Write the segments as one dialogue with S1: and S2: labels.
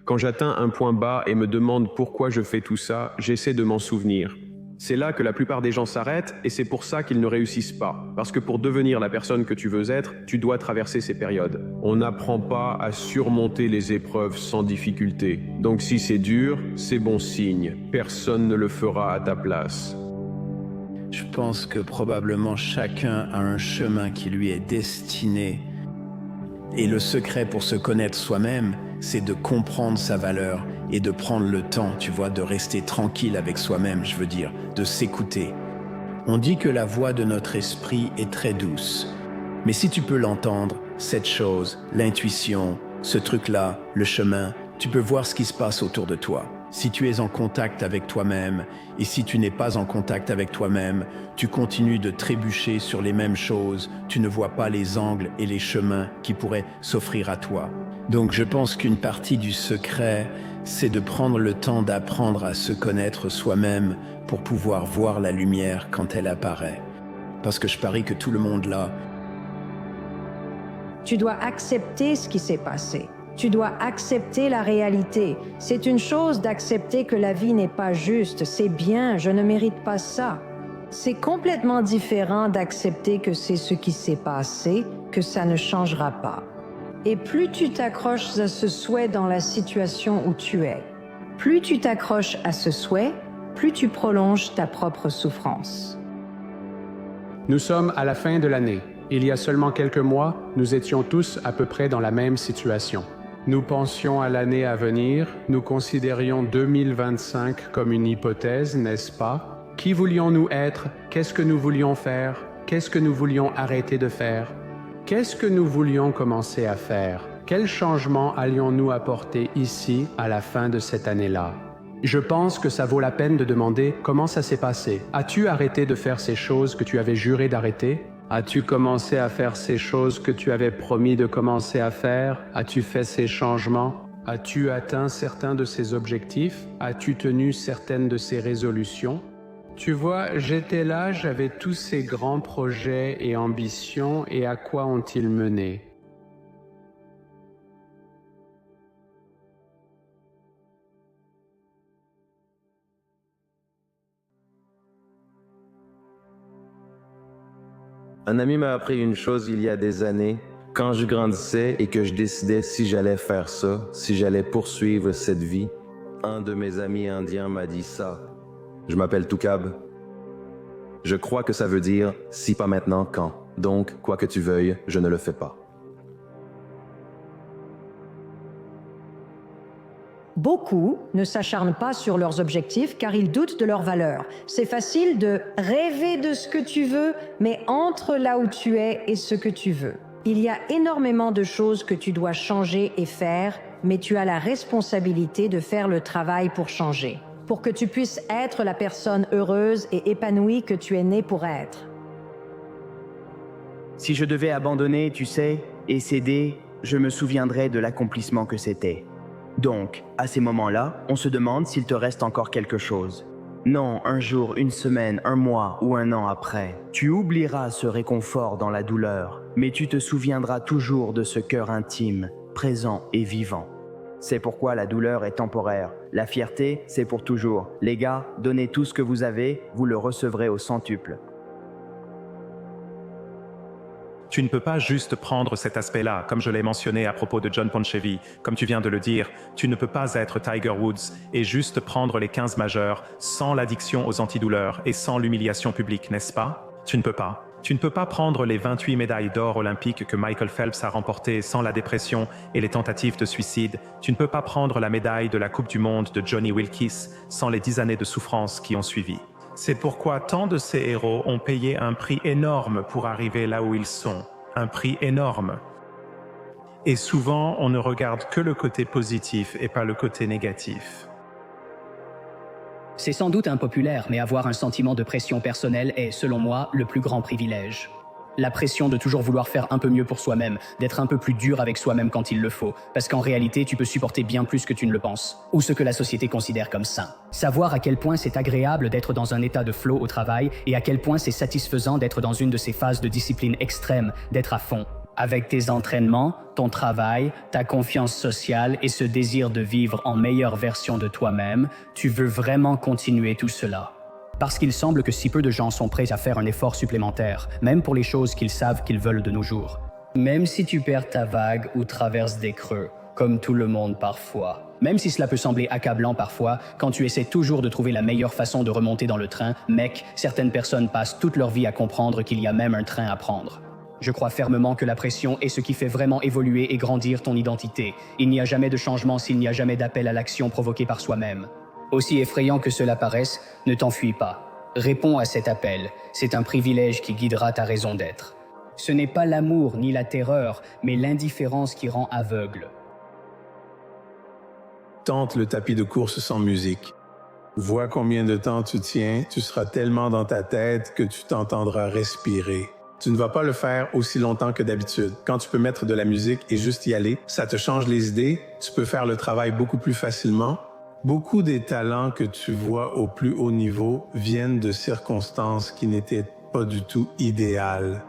S1: Quand j'atteins un point bas et me demande pourquoi je fais tout ça, j'essaie de m'en souvenir. C'est là que la plupart des gens s'arrêtent et c'est pour ça qu'ils ne réussissent pas. Parce que pour devenir la personne que tu veux être, tu dois traverser ces périodes. On n'apprend pas à surmonter les épreuves sans difficulté. Donc si c'est dur, c'est bon signe. Personne ne le fera à ta place.
S2: Je pense que probablement chacun a un chemin qui lui est destiné. Et le secret pour se connaître soi-même, c'est de comprendre sa valeur et de prendre le temps, tu vois, de rester tranquille avec soi-même, je veux dire, de s'écouter. On dit que la voix de notre esprit est très douce. Mais si tu peux l'entendre, cette chose, l'intuition, ce truc-là, le chemin, tu peux voir ce qui se passe autour de toi. Si tu es en contact avec toi-même, et si tu n'es pas en contact avec toi-même, tu continues de trébucher sur les mêmes choses, tu ne vois pas les angles et les chemins qui pourraient s'offrir à toi. Donc je pense qu'une partie du secret, c'est de prendre le temps d'apprendre à se connaître soi-même pour pouvoir voir la lumière quand elle apparaît. Parce que je parie que tout le monde là.
S3: Tu dois accepter ce qui s'est passé. Tu dois accepter la réalité. C'est une chose d'accepter que la vie n'est pas juste. C'est bien, je ne mérite pas ça. C'est complètement différent d'accepter que c'est ce qui s'est passé, que ça ne changera pas. Et plus tu t'accroches à ce souhait dans la situation où tu es, plus tu t'accroches à ce souhait, plus tu prolonges ta propre souffrance.
S4: Nous sommes à la fin de l'année. Il y a seulement quelques mois, nous étions tous à peu près dans la même situation. Nous pensions à l'année à venir, nous considérions 2025 comme une hypothèse, n'est-ce pas? Qui voulions-nous être? Qu'est-ce que nous voulions faire? Qu'est-ce que nous voulions arrêter de faire? Qu'est-ce que nous voulions commencer à faire? Quel changement allions-nous apporter ici à la fin de cette année-là? Je pense que ça vaut la peine de demander comment ça s'est passé. As-tu arrêté de faire ces choses que tu avais juré d'arrêter? As-tu commencé à faire ces choses que tu avais promis de commencer à faire? As-tu fait ces changements? As-tu atteint certains de ces objectifs? As-tu tenu certaines de ces résolutions? Tu vois, j'étais là, j'avais tous ces grands projets et ambitions, et à quoi ont-ils mené?
S5: Un ami m'a appris une chose il y a des années. Quand je grandissais et que je décidais si j'allais faire ça, si j'allais poursuivre cette vie, un de mes amis indiens m'a dit ça. Je m'appelle Toukab. Je crois que ça veut dire « si pas maintenant, quand ». Donc, quoi que tu veuilles, je ne le fais pas.
S3: Beaucoup ne s'acharnent pas sur leurs objectifs car ils doutent de leurs valeurs. C'est facile de rêver de ce que tu veux, mais entre là où tu es et ce que tu veux. Il y a énormément de choses que tu dois changer et faire, mais tu as la responsabilité de faire le travail pour changer, pour que tu puisses être la personne heureuse et épanouie que tu es né pour être.
S6: Si je devais abandonner, tu sais, et céder, je me souviendrais de l'accomplissement que c'était. Donc, à ces moments-là, on se demande s'il te reste encore quelque chose. Non, un jour, une semaine, un mois ou un an après, tu oublieras ce réconfort dans la douleur, mais tu te souviendras toujours de ce cœur intime, présent et vivant. C'est pourquoi la douleur est temporaire. La fierté, c'est pour toujours. Les gars, donnez tout ce que vous avez, vous le recevrez au centuple.
S7: Tu ne peux pas juste prendre cet aspect-là, comme je l'ai mentionné à propos de John Ponchevi. Comme tu viens de le dire, tu ne peux pas être Tiger Woods et juste prendre les 15 majeurs sans l'addiction aux antidouleurs et sans l'humiliation publique, n'est-ce pas? Tu ne peux pas. Tu ne peux pas prendre les 28 médailles d'or olympiques que Michael Phelps a remportées sans la dépression et les tentatives de suicide. Tu ne peux pas prendre la médaille de la Coupe du Monde de Johnny Wilkes sans les 10 années de souffrance qui ont suivi. C'est pourquoi tant de ces héros ont payé un prix énorme pour arriver là où ils sont. Un prix énorme. Et souvent, on ne regarde que le côté positif et pas le côté négatif.
S8: C'est sans doute impopulaire, mais avoir un sentiment de pression personnelle est, selon moi, le plus grand privilège. La pression de toujours vouloir faire un peu mieux pour soi-même, d'être un peu plus dur avec soi-même quand il le faut, parce qu'en réalité, tu peux supporter bien plus que tu ne le penses, ou ce que la société considère comme sain. Savoir à quel point c'est agréable d'être dans un état de flow au travail, et à quel point c'est satisfaisant d'être dans une de ces phases de discipline extrême, d'être à fond. Avec tes entraînements, ton travail, ta confiance sociale et ce désir de vivre en meilleure version de toi-même, tu veux vraiment continuer tout cela. Parce qu'il semble que si peu de gens sont prêts à faire un effort supplémentaire, même pour les choses qu'ils savent qu'ils veulent de nos jours. Même si tu perds ta vague ou traverses des creux, comme tout le monde parfois. Même si cela peut sembler accablant parfois, quand tu essaies toujours de trouver la meilleure façon de remonter dans le train, mec, certaines personnes passent toute leur vie à comprendre qu'il y a même un train à prendre. Je crois fermement que la pression est ce qui fait vraiment évoluer et grandir ton identité. Il n'y a jamais de changement s'il n'y a jamais d'appel à l'action provoqué par soi-même. Aussi effrayant que cela paraisse, ne t'enfuis pas. Réponds à cet appel. C'est un privilège qui guidera ta raison d'être. Ce n'est pas l'amour ni la terreur, mais l'indifférence qui rend aveugle.
S2: Tente le tapis de course sans musique. Vois combien de temps tu tiens, tu seras tellement dans ta tête que tu t'entendras respirer. Tu ne vas pas le faire aussi longtemps que d'habitude. Quand tu peux mettre de la musique et juste y aller, ça te change les idées, tu peux faire le travail beaucoup plus facilement. Beaucoup des talents que tu vois au plus haut niveau viennent de circonstances qui n'étaient pas du tout idéales.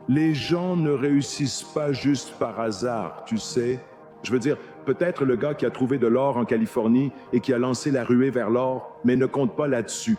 S9: Les gens ne réussissent pas juste par hasard, tu sais. Je veux dire, peut-être le gars qui a trouvé de l'or en Californie et qui a lancé la ruée vers l'or, mais ne compte pas là-dessus.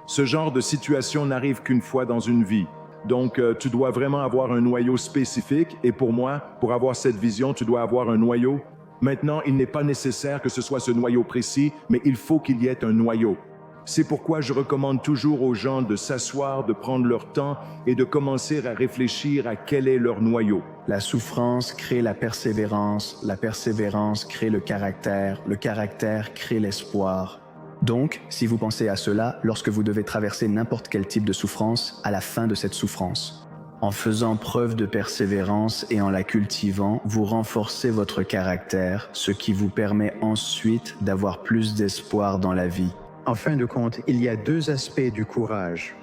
S9: Ce genre de situation n'arrive qu'une fois dans une vie. Donc, tu dois vraiment avoir un noyau spécifique. Et pour moi, pour avoir cette vision, tu dois avoir un noyau. Maintenant, il n'est pas nécessaire que ce soit ce noyau précis, mais il faut qu'il y ait un noyau. C'est pourquoi je recommande toujours aux gens de s'asseoir, de prendre leur temps et de commencer à réfléchir à quel est leur noyau.
S2: La souffrance crée la persévérance crée le caractère crée l'espoir. Donc, si vous pensez à cela, lorsque vous devez traverser n'importe quel type de souffrance, à la fin de cette souffrance. En faisant preuve de persévérance et en la cultivant, vous renforcez votre caractère, ce qui vous permet ensuite d'avoir plus d'espoir dans la vie.
S10: En fin de compte, il y a deux aspects du courage.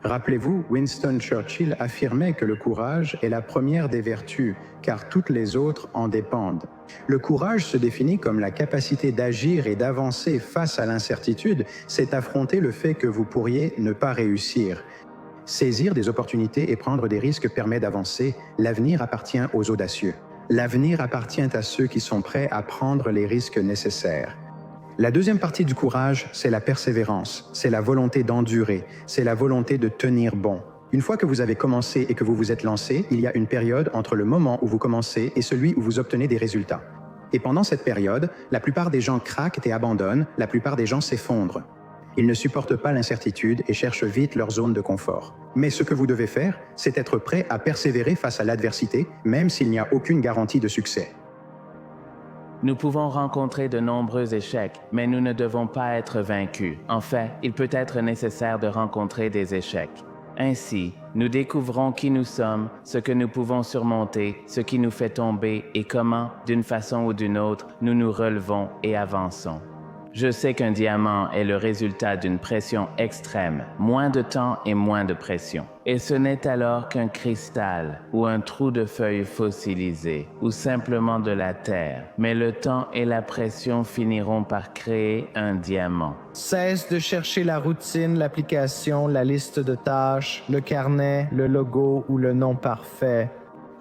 S10: Rappelez-vous, Winston Churchill affirmait que le courage est la première des vertus, car toutes les autres en dépendent. Le courage se définit comme la capacité d'agir et d'avancer face à l'incertitude, c'est affronter le fait que vous pourriez ne pas réussir. Saisir des opportunités et prendre des risques permet d'avancer. L'avenir appartient aux audacieux. L'avenir appartient à ceux qui sont prêts à prendre les risques nécessaires. La deuxième partie du courage, c'est la persévérance, c'est la volonté d'endurer, c'est la volonté de tenir bon. Une fois que vous avez commencé et que vous vous êtes lancé, il y a une période entre le moment où vous commencez et celui où vous obtenez des résultats. Et pendant cette période, la plupart des gens craquent et abandonnent, la plupart des gens s'effondrent. Ils ne supportent pas l'incertitude et cherchent vite leur zone de confort. Mais ce que vous devez faire, c'est être prêt à persévérer face à l'adversité, même s'il n'y a aucune garantie de succès.
S11: Nous pouvons rencontrer de nombreux échecs, mais nous ne devons pas être vaincus. En fait, il peut être nécessaire de rencontrer des échecs. Ainsi, nous découvrons qui nous sommes, ce que nous pouvons surmonter, ce qui nous fait tomber et comment, d'une façon ou d'une autre, nous nous relevons et avançons. Je sais qu'un diamant est le résultat d'une pression extrême, moins de temps et moins de pression. Et ce n'est alors qu'un cristal ou un trou de feuilles fossilisé ou simplement de la terre. Mais le temps et la pression finiront par créer un diamant.
S12: Cesse de chercher la routine, l'application, la liste de tâches, le carnet, le logo ou le nom parfait.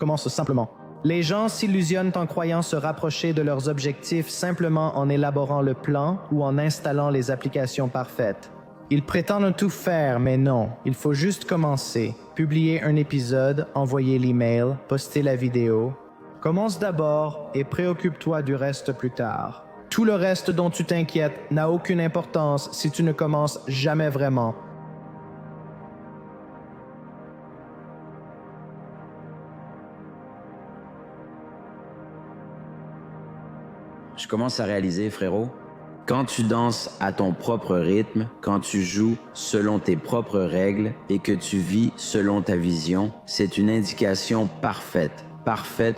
S12: Commence simplement. Les gens s'illusionnent en croyant se rapprocher de leurs objectifs simplement en élaborant le plan ou en installant les applications parfaites. Ils prétendent tout faire, mais non, il faut juste commencer. Publier un épisode, envoyer l'email, poster la vidéo. Commence d'abord et préoccupe-toi du reste plus tard. Tout le reste dont tu t'inquiètes n'a aucune importance si tu ne commences jamais vraiment.
S13: Je commence à réaliser, frérot, quand tu danses à ton propre rythme, quand tu joues selon tes propres règles et que tu vis selon ta vision, c'est une indication parfaite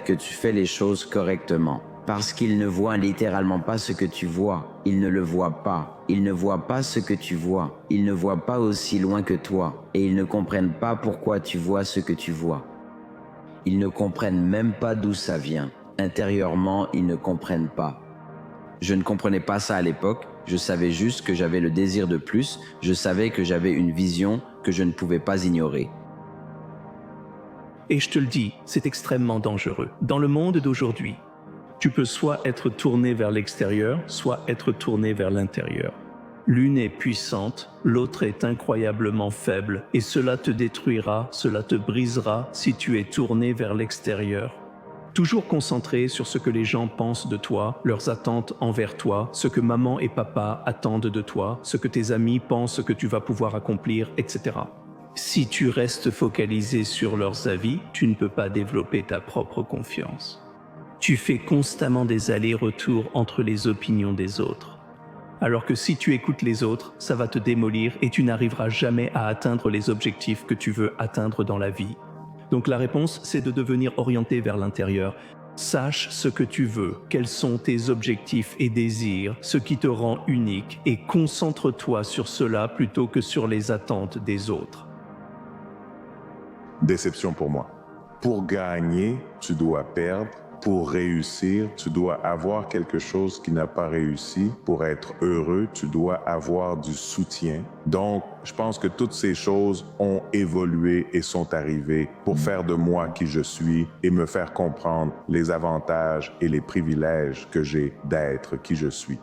S13: que tu fais les choses correctement. Parce qu'ils ne voient littéralement pas ce que tu vois. Ils ne le voient pas. Ils ne voient pas ce que tu vois. Ils ne voient pas aussi loin que toi. Et ils ne comprennent pas pourquoi tu vois ce que tu vois. Ils ne comprennent même pas d'où ça vient. Intérieurement, ils ne comprennent pas. Je ne comprenais pas ça à l'époque, je savais juste que j'avais le désir de plus, je savais que j'avais une vision que je ne pouvais pas ignorer.
S2: Et je te le dis, c'est extrêmement dangereux. Dans le monde d'aujourd'hui, tu peux soit être tourné vers l'extérieur, soit être tourné vers l'intérieur. L'une est puissante, l'autre est incroyablement faible, et cela te détruira, cela te brisera si tu es tourné vers l'extérieur. Toujours concentré sur ce que les gens pensent de toi, leurs attentes envers toi, ce que maman et papa attendent de toi, ce que tes amis pensent que tu vas pouvoir accomplir, etc. Si tu restes focalisé sur leurs avis, tu ne peux pas développer ta propre confiance. Tu fais constamment des allers-retours entre les opinions des autres. Alors que si tu écoutes les autres, ça va te démolir et tu n'arriveras jamais à atteindre les objectifs que tu veux atteindre dans la vie. Donc la réponse, c'est de devenir orienté vers l'intérieur. Sache ce que tu veux, quels sont tes objectifs et désirs, ce qui te rend unique, et concentre-toi sur cela plutôt que sur les attentes des autres.
S9: Déception pour moi. Pour gagner, tu dois perdre. Pour réussir, tu dois avoir quelque chose qui n'a pas réussi. Pour être heureux, tu dois avoir du soutien. Donc, je pense que toutes ces choses ont évolué et sont arrivées pour faire de moi qui je suis et me faire comprendre les avantages et les privilèges que j'ai d'être qui je suis.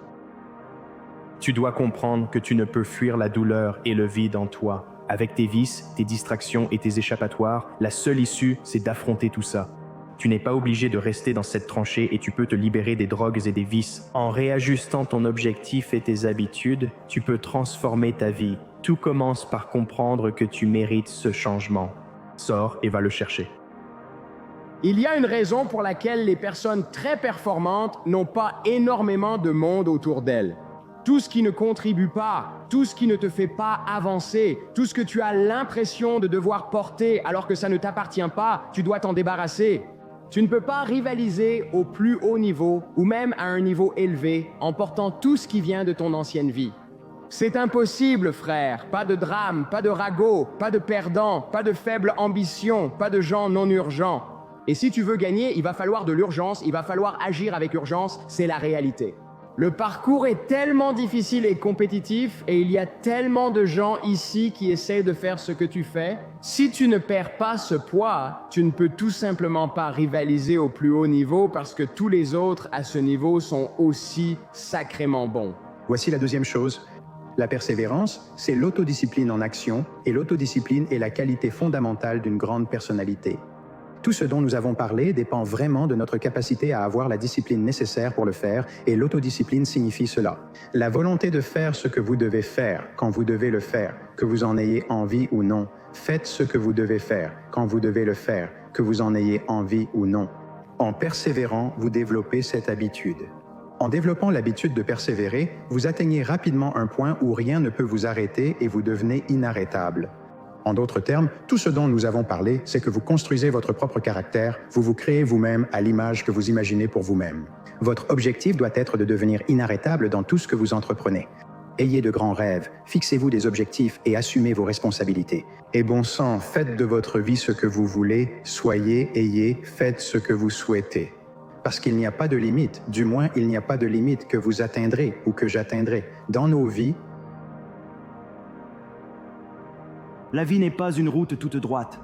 S14: Tu dois comprendre que tu ne peux fuir la douleur et le vide en toi. Avec tes vices, tes distractions et tes échappatoires, la seule issue, c'est d'affronter tout ça. Tu n'es pas obligé de rester dans cette tranchée et tu peux te libérer des drogues et des vices. En réajustant ton objectif et tes habitudes, tu peux transformer ta vie. Tout commence par comprendre que tu mérites ce changement. Sors et va le chercher.
S15: Il y a une raison pour laquelle les personnes très performantes n'ont pas énormément de monde autour d'elles. Tout ce qui ne contribue pas, tout ce qui ne te fait pas avancer, tout ce que tu as l'impression de devoir porter alors que ça ne t'appartient pas, tu dois t'en débarrasser. Tu ne peux pas rivaliser au plus haut niveau ou même à un niveau élevé en portant tout ce qui vient de ton ancienne vie. C'est impossible, frère. Pas de drame, pas de ragot, pas de perdants, pas de faible ambition, pas de gens non urgents. Et si tu veux gagner, il va falloir de l'urgence, il va falloir agir avec urgence, c'est la réalité. Le parcours est tellement difficile et compétitif et il y a tellement de gens ici qui essaient de faire ce que tu fais. Si tu ne perds pas ce poids, tu ne peux tout simplement pas rivaliser au plus haut niveau parce que tous les autres à ce niveau sont aussi sacrément bons.
S10: Voici la deuxième chose. La persévérance, c'est l'autodiscipline en action et l'autodiscipline est la qualité fondamentale d'une grande personnalité. Tout ce dont nous avons parlé dépend vraiment de notre capacité à avoir la discipline nécessaire pour le faire, et l'autodiscipline signifie cela. La volonté de faire ce que vous devez faire quand vous devez le faire, que vous en ayez envie ou non. Faites ce que vous devez faire quand vous devez le faire, que vous en ayez envie ou non. En persévérant, vous développez cette habitude. En développant l'habitude de persévérer, vous atteignez rapidement un point où rien ne peut vous arrêter et vous devenez inarrêtable. En d'autres termes, tout ce dont nous avons parlé, c'est que vous construisez votre propre caractère, vous vous créez vous-même à l'image que vous imaginez pour vous-même. Votre objectif doit être de devenir inarrêtable dans tout ce que vous entreprenez. Ayez de grands rêves, fixez-vous des objectifs et assumez vos responsabilités. Et bon sang, faites de votre vie ce que vous voulez, soyez, ayez, faites ce que vous souhaitez. Parce qu'il n'y a pas de limite, du moins il n'y a pas de limite que vous atteindrez ou que j'atteindrai. Dans nos vies,
S16: la vie n'est pas une route toute droite.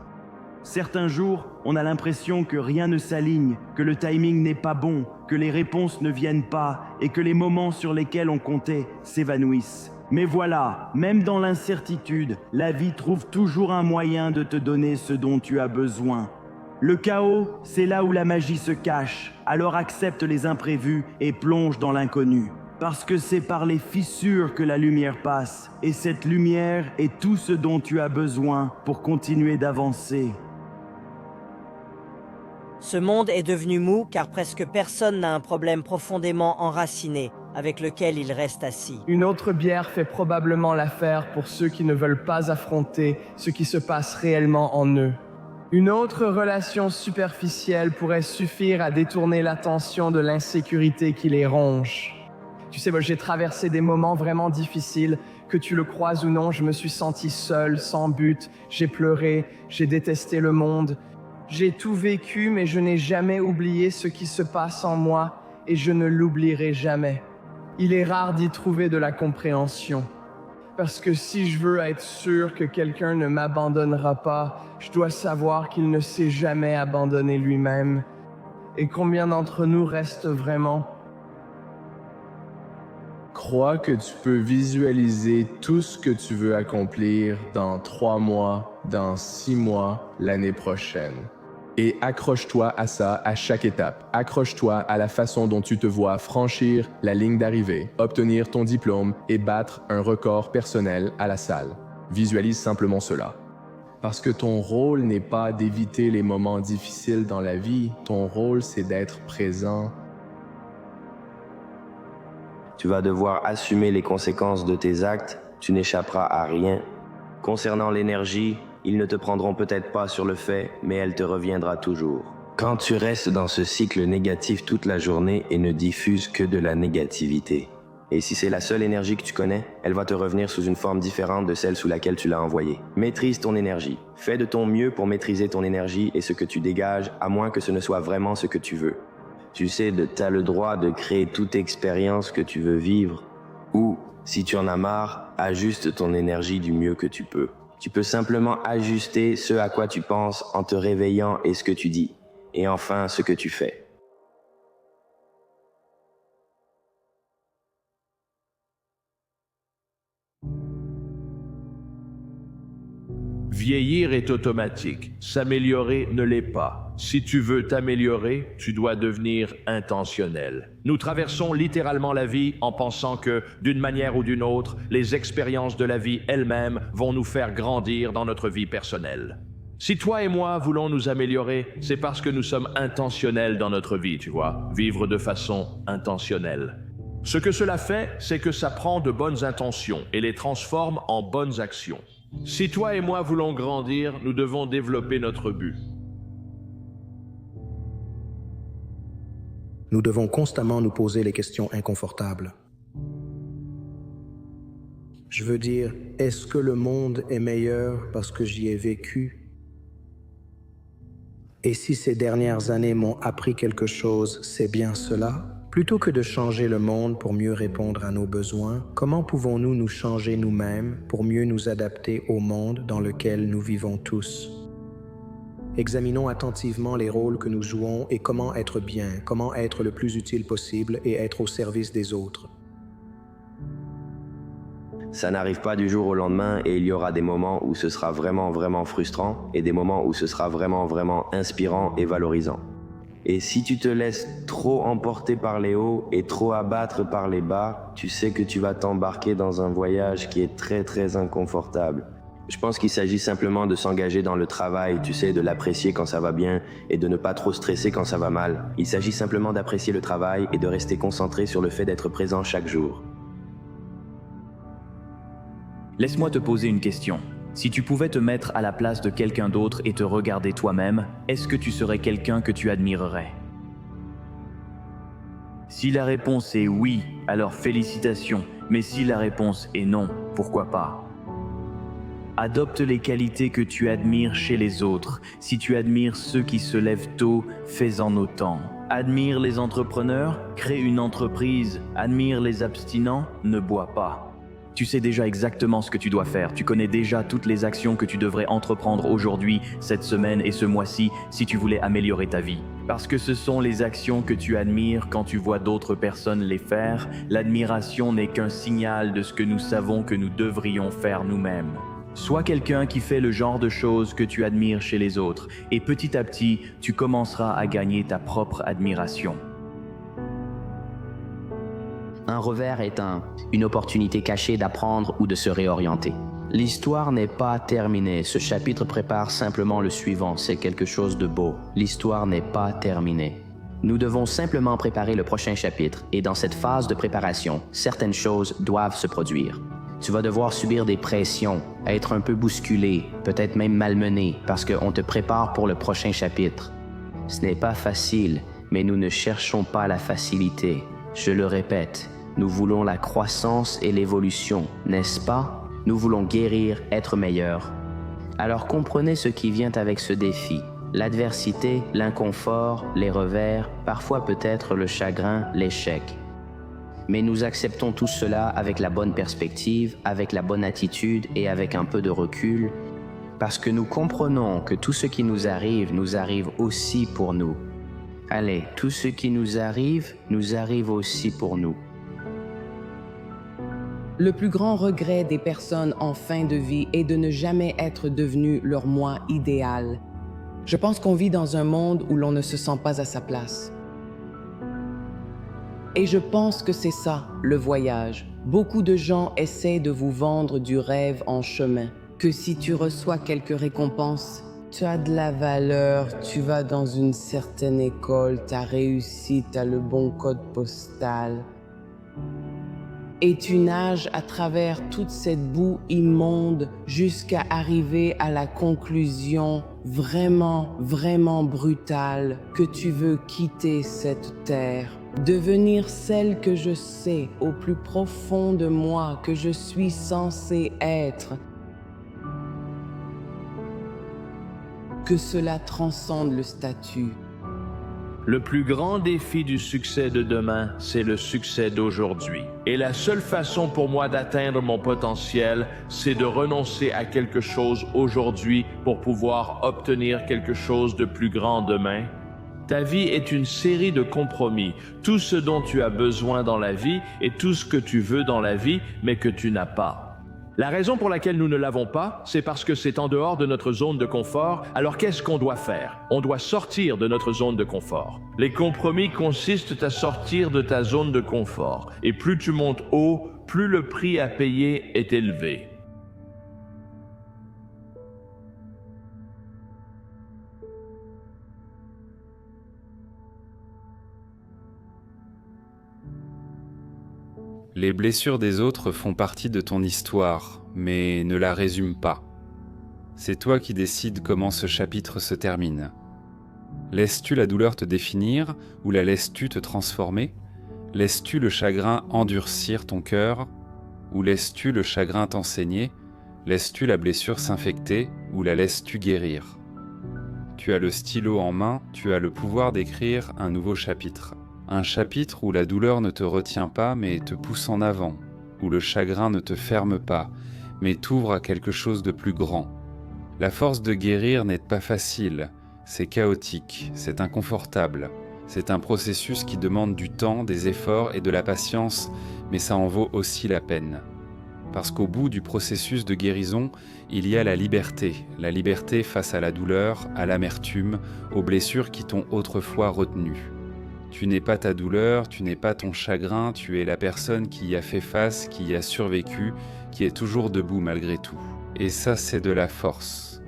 S16: Certains jours, on a l'impression que rien ne s'aligne, que le timing n'est pas bon, que les réponses ne viennent pas et que les moments sur lesquels on comptait s'évanouissent. Mais voilà, même dans l'incertitude, la vie trouve toujours un moyen de te donner ce dont tu as besoin. Le chaos, c'est là où la magie se cache, alors accepte les imprévus et plonge dans l'inconnu. Parce que c'est par les fissures que la lumière passe, et cette lumière est tout ce dont tu as besoin pour continuer d'avancer.
S17: Ce monde est devenu mou car presque personne n'a un problème profondément enraciné avec lequel il reste assis.
S12: Une autre bière fait probablement l'affaire pour ceux qui ne veulent pas affronter ce qui se passe réellement en eux. Une autre relation superficielle pourrait suffire à détourner l'attention de l'insécurité qui les ronge. Tu sais, moi, j'ai traversé des moments vraiment difficiles, que tu le croises ou non, je me suis senti seul, sans but, j'ai pleuré, j'ai détesté le monde. J'ai tout vécu, mais je n'ai jamais oublié ce qui se passe en moi et je ne l'oublierai jamais. Il est rare d'y trouver de la compréhension.
S18: parce que si je veux être sûr que quelqu'un ne m'abandonnera pas, je dois savoir qu'il ne s'est jamais abandonné lui-même. Et combien d'entre nous restent vraiment?
S19: Crois que tu peux visualiser tout ce que tu veux accomplir dans 3 mois, dans 6 mois, l'année prochaine. Et accroche-toi à ça à chaque étape. Accroche-toi à la façon dont tu te vois franchir la ligne d'arrivée, obtenir ton diplôme et battre un record personnel à la salle. Visualise simplement cela. Parce que ton rôle n'est pas d'éviter les moments difficiles dans la vie, ton rôle c'est d'être présent.
S5: Tu vas devoir assumer les conséquences de tes actes, tu n'échapperas à rien. Concernant l'énergie, ils ne te prendront peut-être pas sur le fait, mais elle te reviendra toujours. Quand tu restes dans ce cycle négatif toute la journée et ne diffuses que de la négativité. Et si c'est la seule énergie que tu connais, elle va te revenir sous une forme différente de celle sous laquelle tu l'as envoyée. Maîtrise ton énergie. Fais de ton mieux pour maîtriser ton énergie et ce que tu dégages, à moins que ce ne soit vraiment ce que tu veux. Tu sais, tu as le droit de créer toute expérience que tu veux vivre. Ou, si tu en as marre, ajuste ton énergie du mieux que tu peux. Tu peux simplement ajuster ce à quoi tu penses en te réveillant et ce que tu dis. Et enfin, ce que tu fais.
S20: Vieillir est automatique, s'améliorer ne l'est pas. Si tu veux t'améliorer, tu dois devenir intentionnel. Nous traversons littéralement la vie en pensant que, d'une manière ou d'une autre, les expériences de la vie elles-mêmes vont nous faire grandir dans notre vie personnelle. Si toi et moi voulons nous améliorer, c'est parce que nous sommes intentionnels dans notre vie, tu vois, vivre de façon intentionnelle. Ce que cela fait, c'est que ça prend de bonnes intentions et les transforme en bonnes actions. Si toi et moi voulons grandir, nous devons développer notre but.
S21: Nous devons constamment nous poser les questions inconfortables. Je veux dire, est-ce que le monde est meilleur parce que j'y ai vécu? Et si ces dernières années m'ont appris quelque chose, c'est bien cela? Plutôt que de changer le monde pour mieux répondre à nos besoins, comment pouvons-nous nous changer nous-mêmes pour mieux nous adapter au monde dans lequel nous vivons tous? Examinons attentivement les rôles que nous jouons et comment être bien, comment être le plus utile possible et être au service des autres.
S5: Ça n'arrive pas du jour au lendemain et il y aura des moments où ce sera vraiment, vraiment frustrant et des moments où ce sera vraiment, vraiment inspirant et valorisant. Et si tu te laisses trop emporter par les hauts et trop abattre par les bas, tu sais que tu vas t'embarquer dans un voyage qui est très, très inconfortable. Je pense qu'il s'agit simplement de s'engager dans le travail, tu sais, de l'apprécier quand ça va bien et de ne pas trop stresser quand ça va mal. Il s'agit simplement d'apprécier le travail et de rester concentré sur le fait d'être présent chaque jour.
S22: Laisse-moi te poser une question. Si tu pouvais te mettre à la place de quelqu'un d'autre et te regarder toi-même, est-ce que tu serais quelqu'un que tu admirerais? Si la réponse est oui, alors félicitations. Mais si la réponse est non, pourquoi pas? Adopte les qualités que tu admires chez les autres. Si tu admires ceux qui se lèvent tôt, fais-en autant. Admire les entrepreneurs, crée une entreprise. Admire les abstinents, ne bois pas. Tu sais déjà exactement ce que tu dois faire. Tu connais déjà toutes les actions que tu devrais entreprendre aujourd'hui, cette semaine et ce mois-ci si tu voulais améliorer ta vie. Parce que ce sont les actions que tu admires quand tu vois d'autres personnes les faire. L'admiration n'est qu'un signal de ce que nous savons que nous devrions faire nous-mêmes. Sois quelqu'un qui fait le genre de choses que tu admires chez les autres et petit à petit, tu commenceras à gagner ta propre admiration.
S23: Un revers est une opportunité cachée d'apprendre ou de se réorienter. L'histoire n'est pas terminée. Ce chapitre prépare simplement le suivant. C'est quelque chose de beau. L'histoire n'est pas terminée. Nous devons simplement préparer le prochain chapitre. Et dans cette phase de préparation, certaines choses doivent se produire. Tu vas devoir subir des pressions, être un peu bousculé, peut-être même malmené, parce qu'on te prépare pour le prochain chapitre. Ce n'est pas facile, mais nous ne cherchons pas la facilité. Je le répète. Nous voulons la croissance et l'évolution, n'est-ce pas? Nous voulons guérir, être meilleurs. Alors comprenez ce qui vient avec ce défi. L'adversité, l'inconfort, les revers, parfois peut-être le chagrin, l'échec. Mais nous acceptons tout cela avec la bonne perspective, avec la bonne attitude et avec un peu de recul, parce que nous comprenons que tout ce qui nous arrive aussi pour nous. Allez, tout ce qui nous arrive aussi pour nous.
S1: Le plus grand regret des personnes en fin de vie est de ne jamais être devenu leur moi idéal. Je pense qu'on vit dans un monde où l'on ne se sent pas à sa place. Et je pense que c'est ça, le voyage. Beaucoup de gens essaient de vous vendre du rêve en chemin. Que si tu reçois quelques récompenses, tu as de la valeur, tu vas dans une certaine école, tu as réussi, tu as le bon code postal. Et tu nages à travers toute cette boue immonde jusqu'à arriver à la conclusion vraiment, vraiment brutale que tu veux quitter cette terre, devenir celle que je sais au plus profond de moi que je suis censé être. Que cela transcende le statut.
S20: Le plus grand défi du succès de demain, c'est le succès d'aujourd'hui. Et la seule façon pour moi d'atteindre mon potentiel, c'est de renoncer à quelque chose aujourd'hui pour pouvoir obtenir quelque chose de plus grand demain. Ta vie est une série de compromis. Tout ce dont tu as besoin dans la vie et tout ce que tu veux dans la vie, mais que tu n'as pas. La raison pour laquelle nous ne l'avons pas, c'est parce que c'est en dehors de notre zone de confort. Alors qu'est-ce qu'on doit faire? On doit sortir de notre zone de confort. Les compromis consistent à sortir de ta zone de confort. Et plus tu montes haut, plus le prix à payer est élevé.
S3: Les blessures des autres font partie de ton histoire, mais ne la résume pas. C'est toi qui décides comment ce chapitre se termine. Laisses-tu la douleur te définir ou la laisses-tu te transformer? Laisses-tu le chagrin endurcir ton cœur ou laisses-tu le chagrin t'enseigner? Laisses-tu la blessure s'infecter ou la laisses-tu guérir? Tu as le stylo en main, tu as le pouvoir d'écrire un nouveau chapitre. Un chapitre où la douleur ne te retient pas mais te pousse en avant, où le chagrin ne te ferme pas mais t'ouvre à quelque chose de plus grand. La force de guérir n'est pas facile, c'est chaotique, c'est inconfortable. C'est un processus qui demande du temps, des efforts et de la patience, mais ça en vaut aussi la peine. Parce qu'au bout du processus de guérison, il y a la liberté face à la douleur, à l'amertume, aux blessures qui t'ont autrefois retenu. Tu n'es pas ta douleur, tu n'es pas ton chagrin, tu es la personne qui y a fait face, qui y a survécu, qui est toujours debout malgré tout. Et ça, c'est de la force.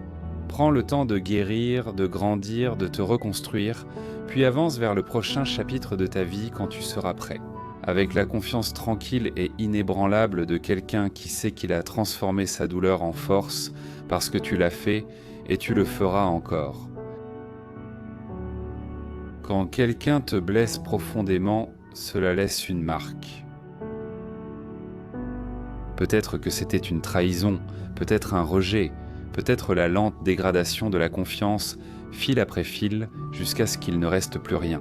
S3: Prends le temps de guérir, de grandir, de te reconstruire, puis avance vers le prochain chapitre de ta vie quand tu seras prêt. Avec la confiance tranquille et inébranlable de quelqu'un qui sait qu'il a transformé sa douleur en force, parce que tu l'as fait et tu le feras encore. Quand quelqu'un te blesse profondément, cela laisse une marque. Peut-être que c'était une trahison, peut-être un rejet, peut-être la lente dégradation de la confiance, fil après fil, jusqu'à ce qu'il ne reste plus rien.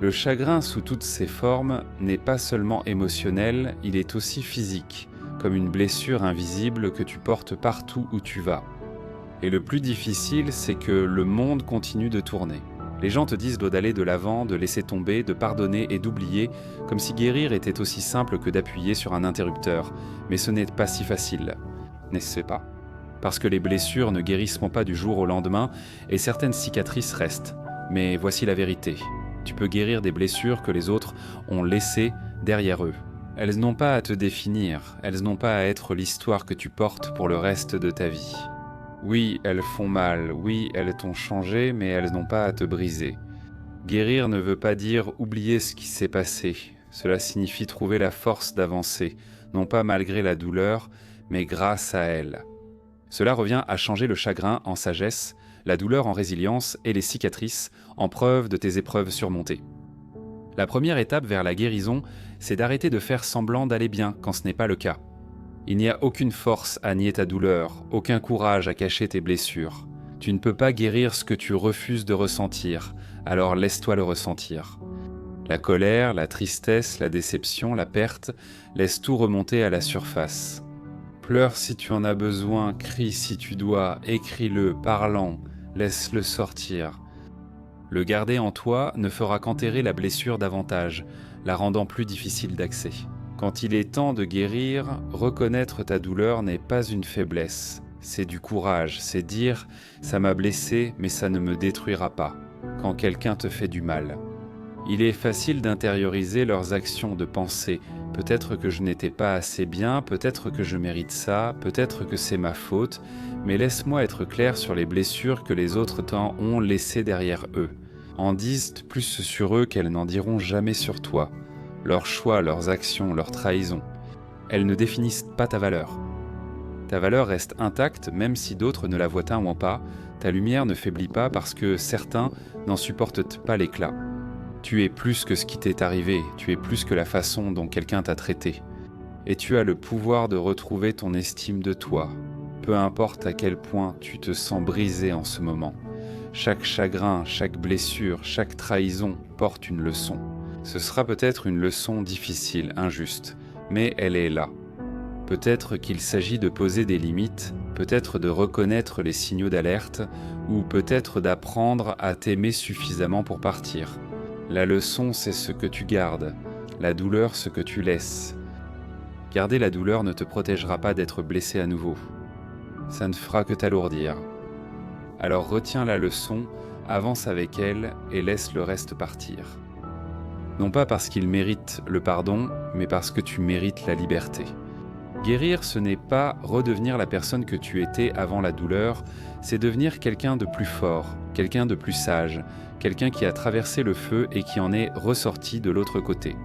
S3: Le chagrin sous toutes ses formes n'est pas seulement émotionnel, il est aussi physique, comme une blessure invisible que tu portes partout où tu vas. Et le plus difficile, c'est que le monde continue de tourner. Les gens te disent d'aller de l'avant, de laisser tomber, de pardonner et d'oublier, comme si guérir était aussi simple que d'appuyer sur un interrupteur. Mais ce n'est pas si facile, n'est-ce pas? Parce que les blessures ne guériront pas du jour au lendemain et certaines cicatrices restent. Mais voici la vérité. Tu peux guérir des blessures que les autres ont laissées derrière eux. Elles n'ont pas à te définir, elles n'ont pas à être l'histoire que tu portes pour le reste de ta vie. Oui, elles font mal, oui, elles t'ont changé, mais elles n'ont pas à te briser. Guérir ne veut pas dire oublier ce qui s'est passé. Cela signifie trouver la force d'avancer, non pas malgré la douleur, mais grâce à elle. Cela revient à changer le chagrin en sagesse, la douleur en résilience et les cicatrices en preuve de tes épreuves surmontées. La première étape vers la guérison, c'est d'arrêter de faire semblant d'aller bien quand ce n'est pas le cas. Il n'y a aucune force à nier ta douleur, aucun courage à cacher tes blessures. Tu ne peux pas guérir ce que tu refuses de ressentir, alors laisse-toi le ressentir. La colère, la tristesse, la déception, la perte laissent tout remonter à la surface. Pleure si tu en as besoin, crie si tu dois, écris-le, parlant, laisse-le sortir. Le garder en toi ne fera qu'enterrer la blessure davantage, la rendant plus difficile d'accès. Quand il est temps de guérir, reconnaître ta douleur n'est pas une faiblesse, c'est du courage, c'est dire « ça m'a blessé, mais ça ne me détruira pas » quand quelqu'un te fait du mal. Il est facile d'intérioriser leurs actions, de penser « peut-être que je n'étais pas assez bien, peut-être que je mérite ça, peut-être que c'est ma faute », mais laisse-moi être clair sur les blessures que les autres t'en ont laissées derrière eux. En disent plus sur eux qu'elles n'en diront jamais sur toi. Leurs choix, leurs actions, leurs trahisons. Elles ne définissent pas ta valeur. Ta valeur reste intacte même si d'autres ne la voient un ou pas. Ta lumière ne faiblit pas parce que certains n'en supportent pas l'éclat. Tu es plus que ce qui t'est arrivé, tu es plus que la façon dont quelqu'un t'a traité. Et tu as le pouvoir de retrouver ton estime de toi, peu importe à quel point tu te sens brisé en ce moment. Chaque chagrin, chaque blessure, chaque trahison porte une leçon. Ce sera peut-être une leçon difficile, injuste, mais elle est là. Peut-être qu'il s'agit de poser des limites, peut-être de reconnaître les signaux d'alerte, ou peut-être d'apprendre à t'aimer suffisamment pour partir. La leçon, c'est ce que tu gardes, la douleur, ce que tu laisses. Garder la douleur ne te protégera pas d'être blessé à nouveau. Ça ne fera que t'alourdir. Alors retiens la leçon, avance avec elle et laisse le reste partir. Non pas parce qu'il mérite le pardon, mais parce que tu mérites la liberté. Guérir, ce n'est pas redevenir la personne que tu étais avant la douleur, c'est devenir quelqu'un de plus fort, quelqu'un de plus sage, quelqu'un qui a traversé le feu et qui en est ressorti de l'autre côté.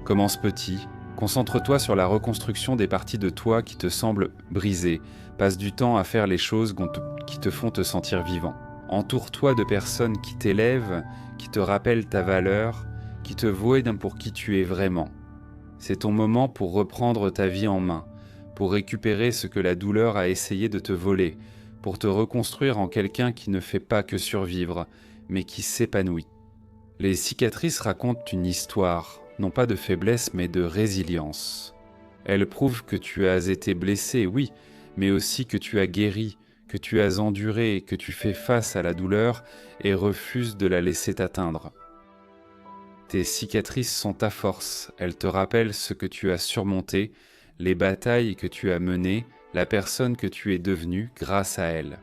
S3: Commence petit, concentre-toi sur la reconstruction des parties de toi qui te semblent brisées, passe du temps à faire les choses qui te font te sentir vivant. Entoure-toi de personnes qui t'élèvent, qui te rappellent ta valeur, qui te voient pour qui tu es vraiment. C'est ton moment pour reprendre ta vie en main, pour récupérer ce que la douleur a essayé de te voler, pour te reconstruire en quelqu'un qui ne fait pas que survivre, mais qui s'épanouit. Les cicatrices racontent une histoire, non pas de faiblesse, mais de résilience. Elles prouvent que tu as été blessé, oui, mais aussi que tu as guéri, que tu as enduré, que tu fais face à la douleur et refuses de la laisser t'atteindre. Tes cicatrices sont ta force, elles te rappellent ce que tu as surmonté, les batailles que tu as menées, la personne que tu es devenue grâce à elles.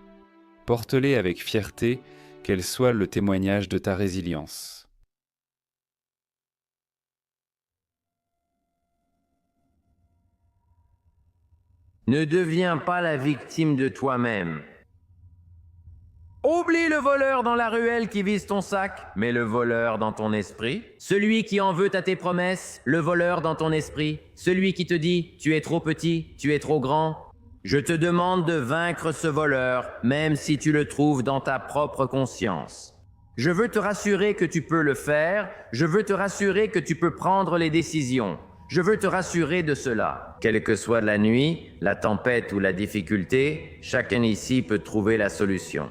S3: Porte-les avec fierté, qu'elles soient le témoignage de ta résilience.
S13: Ne deviens pas la victime de toi-même. Oublie le voleur dans la ruelle qui vise ton sac, mais le voleur dans ton esprit. Celui qui en veut à tes promesses, le voleur dans ton esprit. Celui qui te dit « tu es trop petit, tu es trop grand ». Je te demande de vaincre ce voleur, même si tu le trouves dans ta propre conscience. Je veux te rassurer que tu peux le faire, je veux te rassurer que tu peux prendre les décisions. Je veux te rassurer de cela. Quelle que soit la nuit, la tempête ou la difficulté, chacun ici peut trouver la solution.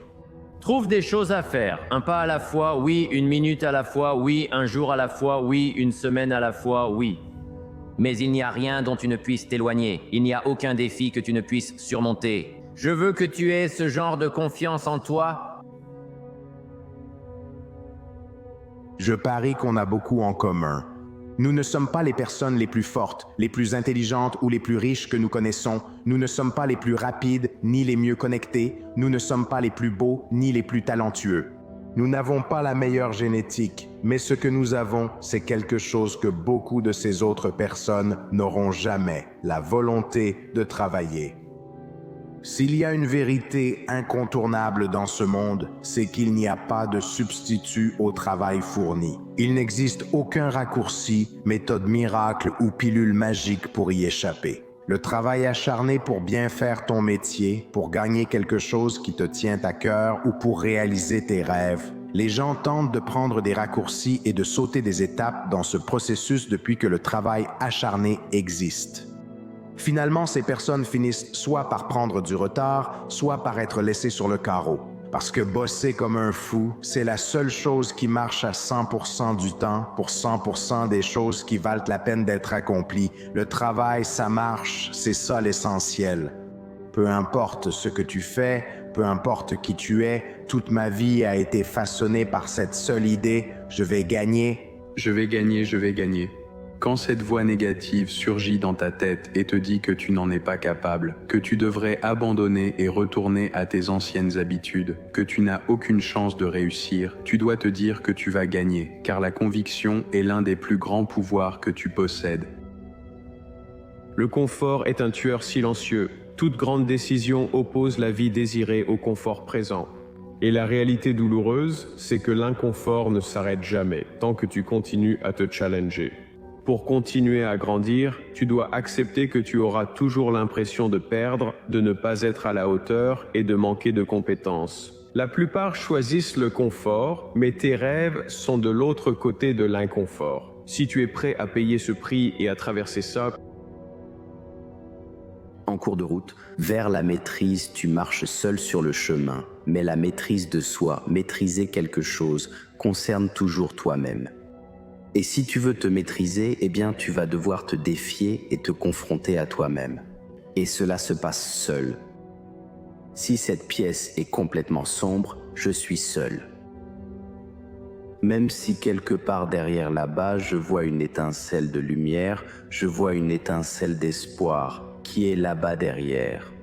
S13: Trouve des choses à faire, un pas à la fois, oui, une minute à la fois, oui, un jour à la fois, oui, une semaine à la fois, oui. Mais il n'y a rien dont tu ne puisses t'éloigner, il n'y a aucun défi que tu ne puisses surmonter. Je veux que tu aies ce genre de confiance en toi.
S4: Je parie qu'on a beaucoup en commun. Nous ne sommes pas les personnes les plus fortes, les plus intelligentes ou les plus riches que nous connaissons. Nous ne sommes pas les plus rapides ni les mieux connectés. Nous ne sommes pas les plus beaux ni les plus talentueux. Nous n'avons pas la meilleure génétique, mais ce que nous avons, c'est quelque chose que beaucoup de ces autres personnes n'auront jamais, la volonté de travailler. S'il y a une vérité incontournable dans ce monde, c'est qu'il n'y a pas de substitut au travail fourni. Il n'existe aucun raccourci, méthode miracle ou pilule magique pour y échapper. Le travail acharné pour bien faire ton métier, pour gagner quelque chose qui te tient à cœur ou pour réaliser tes rêves. Les gens tentent de prendre des raccourcis et de sauter des étapes dans ce processus depuis que le travail acharné existe. Finalement, ces personnes finissent soit par prendre du retard, soit par être laissées sur le carreau. Parce que bosser comme un fou, c'est la seule chose qui marche à 100% du temps pour 100% des choses qui valent la peine d'être accomplies. Le travail, ça marche, c'est ça l'essentiel. Peu importe ce que tu fais, peu importe qui tu es, toute ma vie a été façonnée par cette seule idée, je vais gagner.
S6: Je vais gagner, je vais gagner. Quand cette voix négative surgit dans ta tête et te dit que tu n'en es pas capable, que tu devrais abandonner et retourner à tes anciennes habitudes, que tu n'as aucune chance de réussir, tu dois te dire que tu vas gagner, car la conviction est l'un des plus grands pouvoirs que tu possèdes.
S15: Le confort est un tueur silencieux. Toute grande décision oppose la vie désirée au confort présent. Et la réalité douloureuse, c'est que l'inconfort ne s'arrête jamais, tant que tu continues à te challenger. Pour continuer à grandir, tu dois accepter que tu auras toujours l'impression de perdre, de ne pas être à la hauteur et de manquer de compétences. La plupart choisissent le confort, mais tes rêves sont de l'autre côté de l'inconfort. Si tu es prêt à payer ce prix et à traverser ça,
S13: en cours de route, vers la maîtrise, tu marches seul sur le chemin. Mais la maîtrise de soi, maîtriser quelque chose, concerne toujours toi-même. Et si tu veux te maîtriser, eh bien tu vas devoir te défier et te confronter à toi-même. Et cela se passe seul. Si cette pièce est complètement sombre, je suis seul. Même si quelque part derrière là-bas, je vois une étincelle de lumière, je vois une étincelle d'espoir qui est là-bas derrière.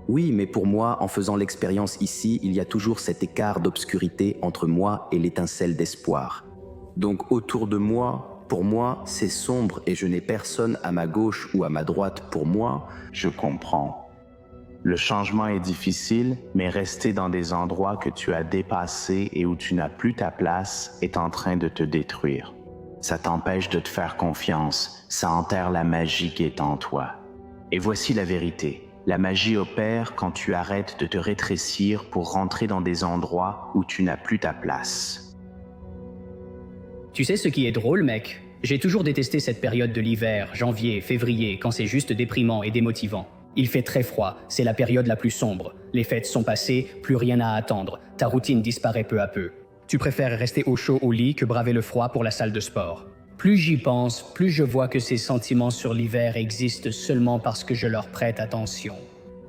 S13: Oui, mais pour moi, en faisant l'expérience ici, il y a toujours cet écart d'obscurité entre moi et l'étincelle d'espoir. Donc autour de moi, pour moi, c'est sombre et je n'ai personne à ma gauche ou à ma droite pour moi.
S11: Je comprends. Le changement est difficile, mais rester dans des endroits que tu as dépassés et où tu n'as plus ta place est en train de te détruire. Ça t'empêche de te faire confiance, ça enterre la magie qui est en toi. Et voici la vérité. La magie opère quand tu arrêtes de te rétrécir pour rentrer dans des endroits où tu n'as plus ta place.
S7: Tu sais ce qui est drôle, mec? J'ai toujours détesté cette période de l'hiver, janvier, février, quand c'est juste déprimant et démotivant. Il fait très froid, c'est la période la plus sombre. Les fêtes sont passées, plus rien à attendre. Ta routine disparaît peu à peu. Tu préfères rester au chaud au lit que braver le froid pour la salle de sport. Plus j'y pense, plus je vois que ces sentiments sur l'hiver existent seulement parce que je leur prête attention.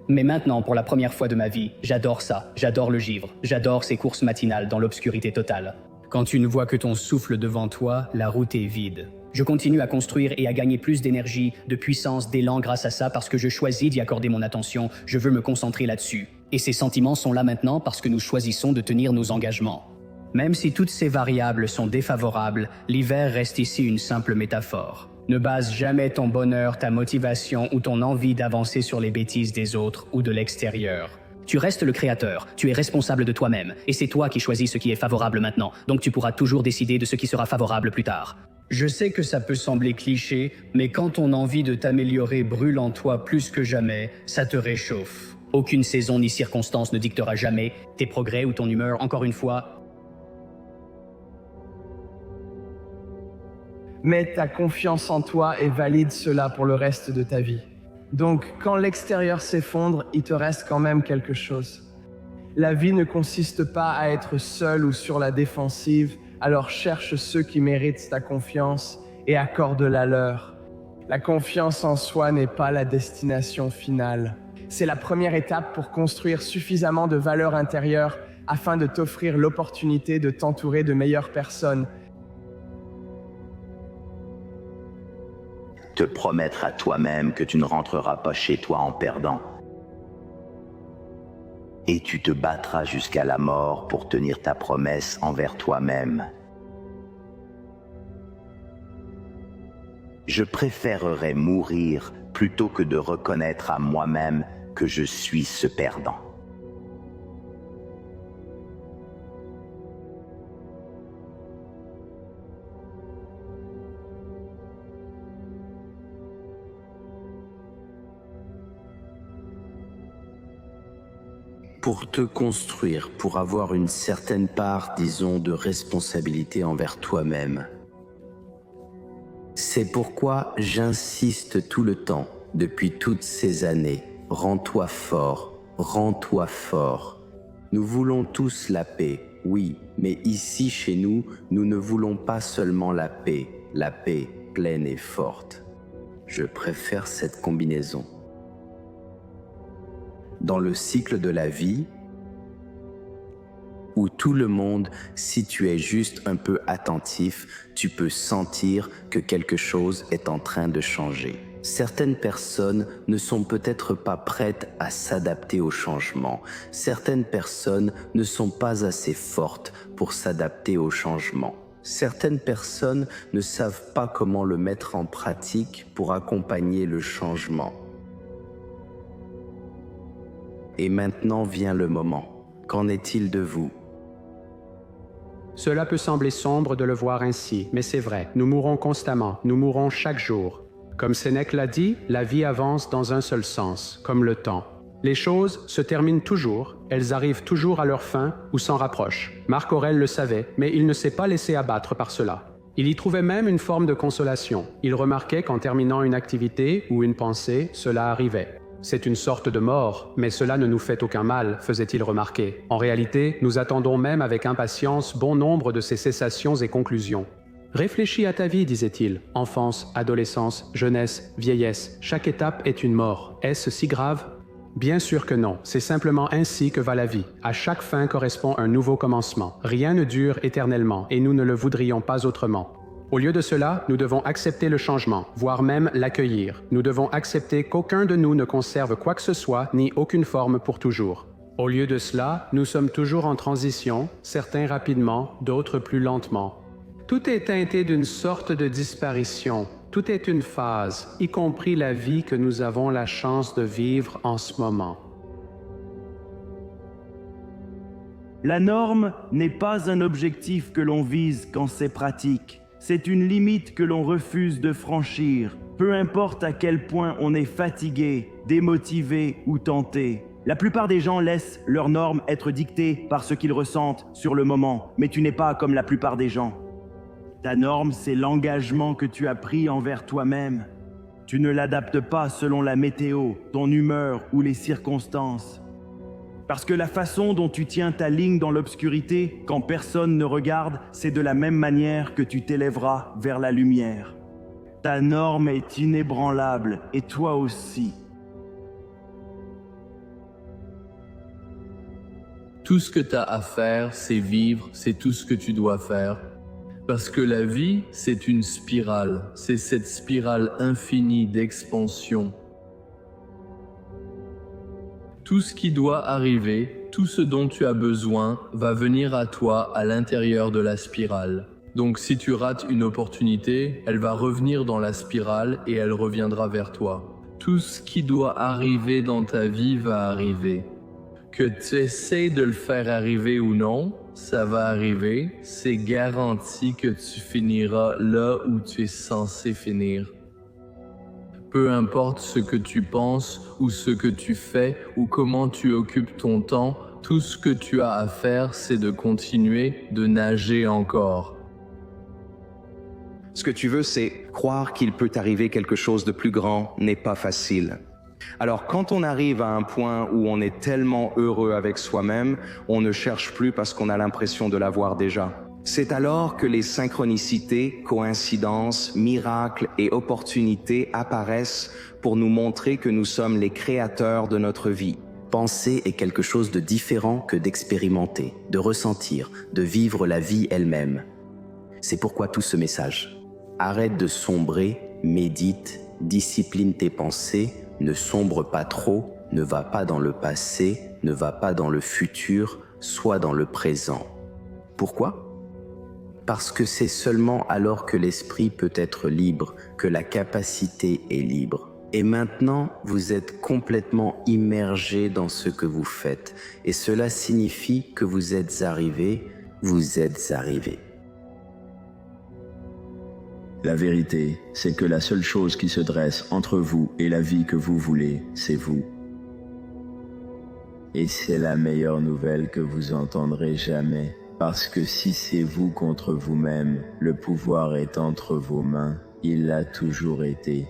S7: Mais maintenant, pour la première fois de ma vie, j'adore ça, j'adore le givre, j'adore ces courses matinales dans l'obscurité totale. Quand tu ne vois que ton souffle devant toi, la route est vide. Je continue à construire et à gagner plus d'énergie, de puissance, d'élan grâce à ça parce que je choisis d'y accorder mon attention, je veux me concentrer là-dessus. Et ces sentiments sont là maintenant parce que nous choisissons de tenir nos engagements. Même si toutes ces variables sont défavorables, l'hiver reste ici une simple métaphore. Ne base jamais ton bonheur, ta motivation ou ton envie d'avancer sur les bêtises des autres ou de l'extérieur. Tu restes le créateur, tu es responsable de toi-même, et c'est toi qui choisis ce qui est favorable maintenant, donc tu pourras toujours décider de ce qui sera favorable plus tard. Je sais que ça peut sembler cliché, mais quand ton envie de t'améliorer brûle en toi plus que jamais, ça te réchauffe. Aucune saison ni circonstance ne dictera jamais tes progrès ou ton humeur, encore une fois.
S18: Mais ta confiance en toi est valide cela pour le reste de ta vie. Donc, quand l'extérieur s'effondre, il te reste quand même quelque chose. La vie ne consiste pas à être seul ou sur la défensive, alors cherche ceux qui méritent ta confiance et accorde-la leur. La confiance en soi n'est pas la destination finale. C'est la première étape pour construire suffisamment de valeur intérieure afin de t'offrir l'opportunité de t'entourer de meilleures personnes.
S13: Te promettre à toi-même que tu ne rentreras pas chez toi en perdant. Et tu te battras jusqu'à la mort pour tenir ta promesse envers toi-même. Je préférerais mourir plutôt que de reconnaître à moi-même que je suis ce perdant. Pour te construire, pour avoir une certaine part, disons, de responsabilité envers toi-même. C'est pourquoi j'insiste tout le temps, depuis toutes ces années, rends-toi fort, rends-toi fort. Nous voulons tous la paix, oui, mais ici chez nous, nous ne voulons pas seulement la paix pleine et forte. Je préfère cette combinaison. Dans le cycle de la vie, où tout le monde, si tu es juste un peu attentif, tu peux sentir que quelque chose est en train de changer. Certaines personnes ne sont peut-être pas prêtes à s'adapter au changement. Certaines personnes ne sont pas assez fortes pour s'adapter au changement. Certaines personnes ne savent pas comment le mettre en pratique pour accompagner le changement. Et maintenant vient le moment. Qu'en est-il de vous ?
S2: Cela peut sembler sombre de le voir ainsi, mais c'est vrai, nous mourons constamment, nous mourons chaque jour. Comme Sénèque l'a dit, la vie avance dans un seul sens, comme le temps. Les choses se terminent toujours, elles arrivent toujours à leur fin ou s'en rapprochent. Marc Aurèle le savait, mais il ne s'est pas laissé abattre par cela. Il y trouvait même une forme de consolation. Il remarquait qu'en terminant une activité ou une pensée, cela arrivait. C'est une sorte de mort, mais cela ne nous fait aucun mal, faisait-il remarquer. En réalité, nous attendons même avec impatience bon nombre de ces cessations et conclusions. Réfléchis à ta vie, disait-il. Enfance, adolescence, jeunesse, vieillesse, chaque étape est une mort. Est-ce si grave ? Bien sûr que non, c'est simplement ainsi que va la vie. À chaque fin correspond un nouveau commencement. Rien ne dure éternellement, et nous ne le voudrions pas autrement. Au lieu de cela, nous devons accepter le changement, voire même l'accueillir. Nous devons accepter qu'aucun de nous ne conserve quoi que ce soit, ni aucune forme pour toujours. Au lieu de cela, nous sommes toujours en transition, certains rapidement, d'autres plus lentement. Tout est teinté d'une sorte de disparition. Tout est une phase, y compris la vie que nous avons la chance de vivre en ce moment.
S16: La norme n'est pas un objectif que l'on vise quand c'est pratique. C'est une limite que l'on refuse de franchir, peu importe à quel point on est fatigué, démotivé ou tenté. La plupart des gens laissent leurs normes être dictées par ce qu'ils ressentent sur le moment, mais tu n'es pas comme la plupart des gens. Ta norme, c'est l'engagement que tu as pris envers toi-même. Tu ne l'adaptes pas selon la météo, ton humeur ou les circonstances. Parce que la façon dont tu tiens ta ligne dans l'obscurité, quand personne ne regarde, c'est de la même manière que tu t'élèveras vers la lumière. Ta norme est inébranlable, et toi aussi.
S8: Tout ce que tu as à faire, c'est vivre, c'est tout ce que tu dois faire. Parce que la vie, c'est une spirale. C'est cette spirale infinie d'expansion. Tout ce qui doit arriver, tout ce dont tu as besoin, va venir à toi à l'intérieur de la spirale. Donc si tu rates une opportunité, elle va revenir dans la spirale et elle reviendra vers toi. Tout ce qui doit arriver dans ta vie va arriver. Que tu essaies de le faire arriver ou non, ça va arriver. C'est garanti que tu finiras là où tu es censé finir. Peu importe ce que tu penses ou ce que tu fais ou comment tu occupes ton temps, tout ce que tu as à faire, c'est de continuer de nager encore.
S9: Ce que tu veux, c'est croire qu'il peut arriver quelque chose de plus grand n'est pas facile. Alors quand on arrive à un point où on est tellement heureux avec soi-même, on ne cherche plus parce qu'on a l'impression de l'avoir déjà. C'est alors que les synchronicités, coïncidences, miracles et opportunités apparaissent pour nous montrer que nous sommes les créateurs de notre vie.
S13: Penser est quelque chose de différent que d'expérimenter, de ressentir, de vivre la vie elle-même. C'est pourquoi tout ce message. Arrête de sombrer, médite, discipline tes pensées, ne sombre pas trop, ne va pas dans le passé, ne va pas dans le futur, sois dans le présent. Pourquoi ? Parce que c'est seulement alors que l'esprit peut être libre, que la capacité est libre. Et maintenant, vous êtes complètement immergé dans ce que vous faites. Et cela signifie que vous êtes arrivé, vous êtes arrivé.
S24: La vérité, c'est que la seule chose qui se dresse entre vous et la vie que vous voulez, c'est vous. Et c'est la meilleure nouvelle que vous entendrez jamais, parce que si c'est vous contre vous-même, le pouvoir est entre vos mains, il l'a toujours été.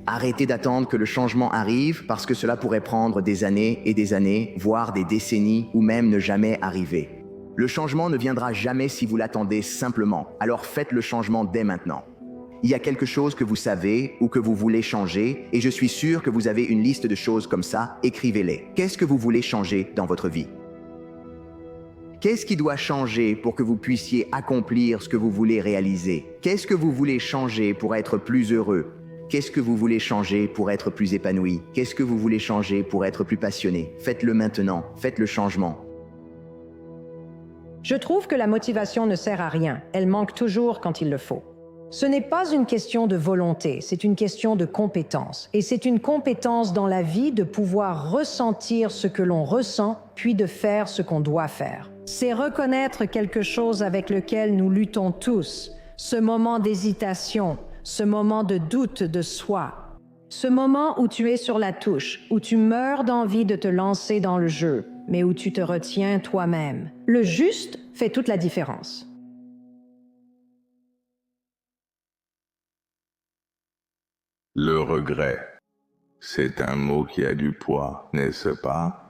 S10: Arrêtez d'attendre que le changement arrive parce que cela pourrait prendre des années et des années, voire des décennies ou même ne jamais arriver. Le changement ne viendra jamais si vous l'attendez simplement, alors faites le changement dès maintenant. Il y a quelque chose que vous savez ou que vous voulez changer et je suis sûr que vous avez une liste de choses comme ça, écrivez-les. Qu'est-ce que vous voulez changer dans votre vie? Qu'est-ce qui doit changer pour que vous puissiez accomplir ce que vous voulez réaliser? Qu'est-ce que vous voulez changer pour être plus heureux? Qu'est-ce que vous voulez changer pour être plus épanoui? Qu'est-ce que vous voulez changer pour être plus passionné? Faites-le maintenant, faites le changement.
S12: Je trouve que la motivation ne sert à rien. Elle manque toujours quand il le faut. Ce n'est pas une question de volonté, c'est une question de compétence. Et c'est une compétence dans la vie de pouvoir ressentir ce que l'on ressent, puis de faire ce qu'on doit faire. C'est reconnaître quelque chose avec lequel nous luttons tous, ce moment d'hésitation, ce moment de doute de soi, ce moment où tu es sur la touche, où tu meurs d'envie de te lancer dans le jeu, mais où tu te retiens toi-même. Le juste fait toute la différence.
S14: Le regret. C'est un mot qui a du poids, n'est-ce pas?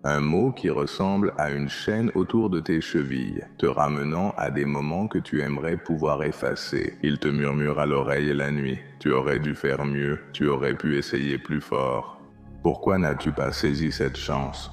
S14: Un mot qui ressemble à une chaîne autour de tes chevilles, te ramenant à des moments que tu aimerais pouvoir effacer. Il te murmure à l'oreille la nuit. Tu aurais dû faire mieux, tu aurais pu essayer plus fort. Pourquoi n'as-tu pas saisi cette chance?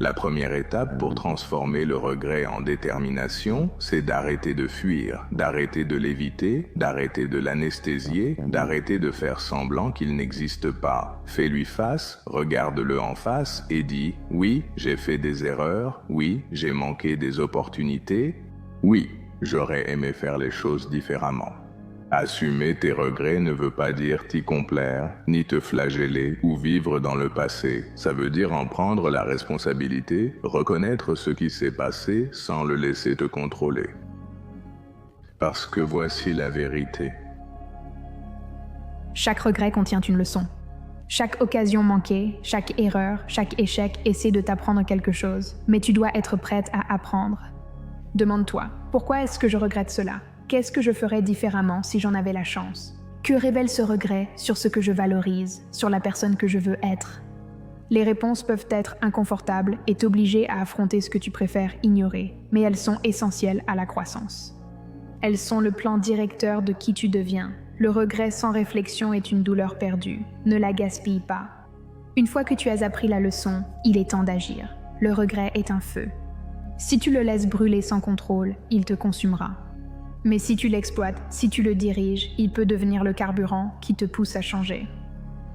S14: La première étape pour transformer le regret en détermination, c'est d'arrêter de fuir, d'arrêter de l'éviter, d'arrêter de l'anesthésier, d'arrêter de faire semblant qu'il n'existe pas. Fais-lui face, regarde-le en face et dis « Oui, j'ai fait des erreurs, oui, j'ai manqué des opportunités, oui, j'aurais aimé faire les choses différemment. » Assumer tes regrets ne veut pas dire t'y complaire, ni te flageller ou vivre dans le passé. Ça veut dire en prendre la responsabilité, reconnaître ce qui s'est passé sans le laisser te contrôler. Parce que voici la vérité.
S17: Chaque regret contient une leçon. Chaque occasion manquée, chaque erreur, chaque échec essaie de t'apprendre quelque chose, mais tu dois être prête à apprendre. Demande-toi, pourquoi est-ce que je regrette cela ? Qu'est-ce que je ferais différemment si j'en avais la chance? Que révèle ce regret sur ce que je valorise, sur la personne que je veux être? Les réponses peuvent être inconfortables et t'obliger à affronter ce que tu préfères ignorer, mais elles sont essentielles à la croissance. Elles sont le plan directeur de qui tu deviens. Le regret sans réflexion est une douleur perdue. Ne la gaspille pas. Une fois que tu as appris la leçon, il est temps d'agir. Le regret est un feu. Si tu le laisses brûler sans contrôle, il te consumera. Mais si tu l'exploites, si tu le diriges, il peut devenir le carburant qui te pousse à changer.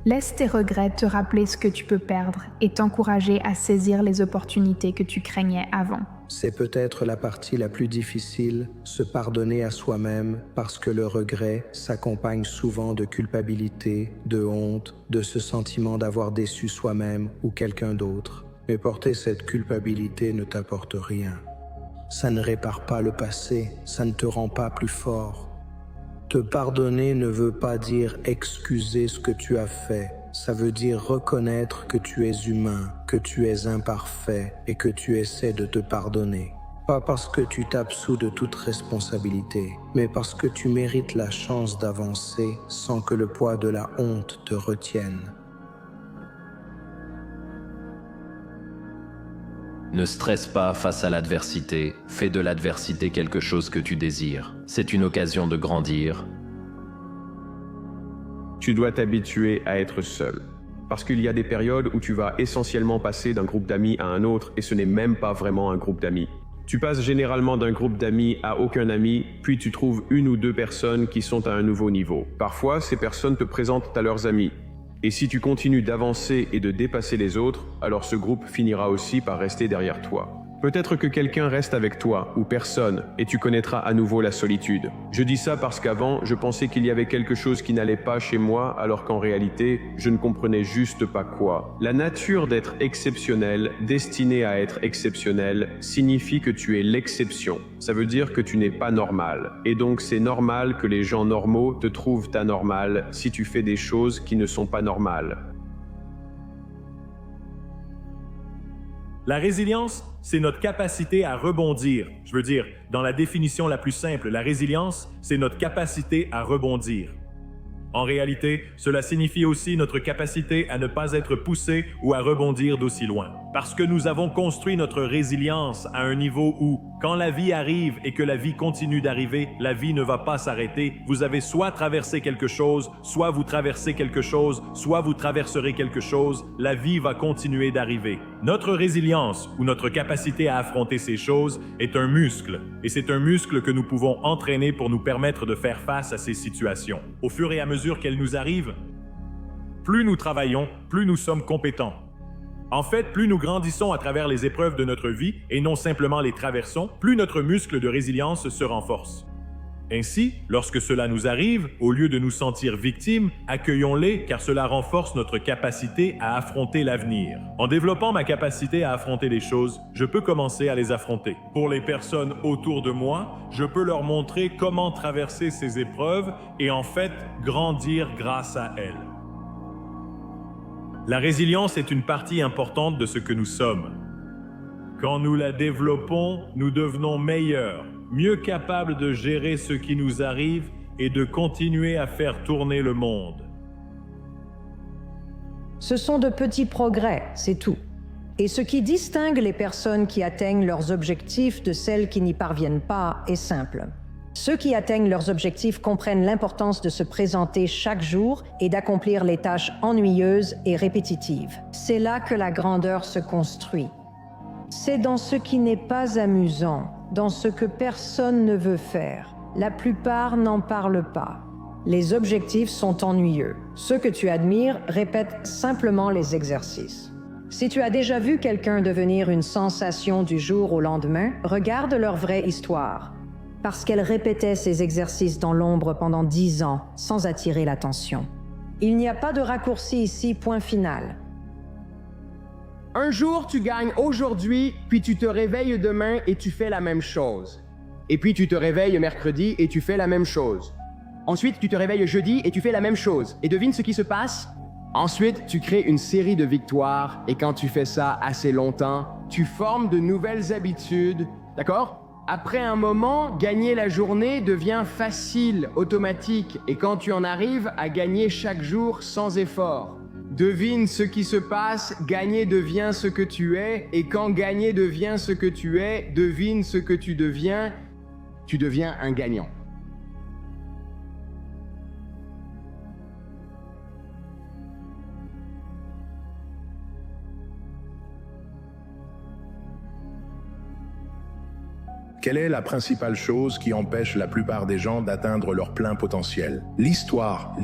S17: Laisse tes regrets te rappeler ce que tu peux perdre et t'encourager à saisir les opportunités que tu craignais avant.
S21: C'est peut-être la partie la plus difficile, se pardonner à soi-même, parce que le regret s'accompagne souvent de culpabilité, de honte, de ce sentiment d'avoir déçu soi-même ou quelqu'un d'autre. Mais porter cette culpabilité ne t'apporte rien. Ça ne répare pas le passé, ça ne te rend pas plus fort. Te pardonner ne veut pas dire excuser ce que tu as fait. Ça veut dire reconnaître que tu es humain, que tu es imparfait et que tu essaies de te pardonner. Pas parce que tu t'absous de toute responsabilité, mais parce que tu mérites la chance d'avancer sans que le poids de la honte te retienne.
S25: Ne stresse pas face à l'adversité, fais de l'adversité quelque chose que tu désires. C'est une occasion de grandir.
S26: Tu dois t'habituer à être seul. Parce qu'il y a des périodes où tu vas essentiellement passer d'un groupe d'amis à un autre et ce n'est même pas vraiment un groupe d'amis. Tu passes généralement d'un groupe d'amis à aucun ami, puis tu trouves une ou deux personnes qui sont à un nouveau niveau. Parfois, ces personnes te présentent à leurs amis. Et si tu continues d'avancer et de dépasser les autres, alors ce groupe finira aussi par rester derrière toi. Peut-être que quelqu'un reste avec toi, ou personne, et tu connaîtras à nouveau la solitude. Je dis ça parce qu'avant, je pensais qu'il y avait quelque chose qui n'allait pas chez moi, alors qu'en réalité, je ne comprenais juste pas quoi. La nature d'être exceptionnel, destiné à être exceptionnel, signifie que tu es l'exception. Ça veut dire que tu n'es pas normal. Et donc c'est normal que les gens normaux te trouvent anormal si tu fais des choses qui ne sont pas normales.
S27: La résilience, c'est notre capacité à rebondir. Je veux dire, dans la définition la plus simple, la résilience, c'est notre capacité à rebondir. En réalité, cela signifie aussi notre capacité à ne pas être poussé ou à rebondir d'aussi loin. Parce que nous avons construit notre résilience à un niveau où, quand la vie arrive et que la vie continue d'arriver, la vie ne va pas s'arrêter. Vous avez soit traversé quelque chose, soit vous traversez quelque chose, soit vous traverserez quelque chose. La vie va continuer d'arriver. Notre résilience ou notre capacité à affronter ces choses est un muscle. Et c'est un muscle que nous pouvons entraîner pour nous permettre de faire face à ces situations. Au fur et à mesure qu'elles nous arrivent, plus nous travaillons, plus nous sommes compétents. En fait, plus nous grandissons à travers les épreuves de notre vie et non simplement les traversons, plus notre muscle de résilience se renforce. Ainsi, lorsque cela nous arrive, au lieu de nous sentir victimes, accueillons-les car cela renforce notre capacité à affronter l'avenir. En développant ma capacité à affronter les choses, je peux commencer à les affronter. Pour les personnes autour de moi, je peux leur montrer comment traverser ces épreuves et en fait grandir grâce à elles. La résilience est une partie importante de ce que nous sommes. Quand nous la développons, nous devenons meilleurs, mieux capables de gérer ce qui nous arrive et de continuer à faire tourner le monde.
S12: Ce sont de petits progrès, c'est tout. Et ce qui distingue les personnes qui atteignent leurs objectifs de celles qui n'y parviennent pas est simple. Ceux qui atteignent leurs objectifs comprennent l'importance de se présenter chaque jour et d'accomplir les tâches ennuyeuses et répétitives. C'est là que la grandeur se construit. C'est dans ce qui n'est pas amusant, dans ce que personne ne veut faire. La plupart n'en parlent pas. Les objectifs sont ennuyeux. Ceux que tu admires répètent simplement les exercices. Si tu as déjà vu quelqu'un devenir une sensation du jour au lendemain, regarde leur vraie histoire. Parce qu'elle répétait ces exercices dans l'ombre pendant 10 ans, sans attirer l'attention. Il n'y a pas de raccourci ici, point final.
S15: Un jour, tu gagnes aujourd'hui, puis tu te réveilles demain et tu fais la même chose. Et puis tu te réveilles mercredi et tu fais la même chose. Ensuite, tu te réveilles jeudi et tu fais la même chose. Et devine ce qui se passe? Ensuite, tu crées une série de victoires et quand tu fais ça assez longtemps, tu formes de nouvelles habitudes, d'accord? Après un moment, gagner la journée devient facile, automatique, et quand tu en arrives à gagner chaque jour sans effort. Devine ce qui se passe, gagner devient ce que tu es, et quand gagner devient ce que tu es, devine ce que tu deviens un gagnant.
S14: Quelle est la principale chose qui empêche la plupart des gens d'atteindre leur plein potentiel? L'histoire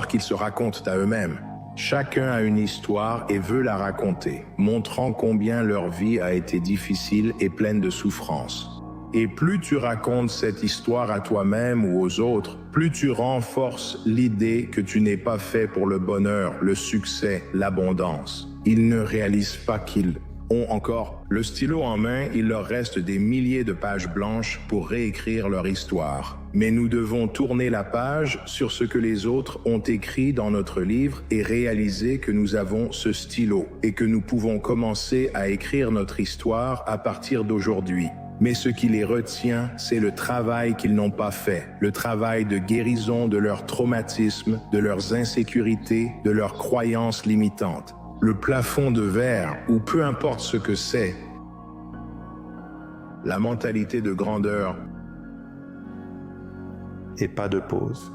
S14: qu'ils se racontent à eux-mêmes. Chacun a une histoire et veut la raconter, montrant combien leur vie a été difficile et pleine de souffrances. Et plus tu racontes cette histoire à toi-même ou aux autres, plus tu renforces l'idée que tu n'es pas fait pour le bonheur, le succès, l'abondance. Ils ne réalisent pas qu'ils ont encore le stylo en main, il leur reste des milliers de pages blanches pour réécrire leur histoire. Mais nous devons tourner la page sur ce que les autres ont écrit dans notre livre et réaliser que nous avons ce stylo et que nous pouvons commencer à écrire notre histoire à partir d'aujourd'hui. Mais ce qui les retient, c'est le travail qu'ils n'ont pas fait, le travail de guérison de leurs traumatismes, de leurs insécurités, de leurs croyances limitantes. Le plafond de verre, ou peu importe ce que c'est, la mentalité de grandeur. Et pas de pause.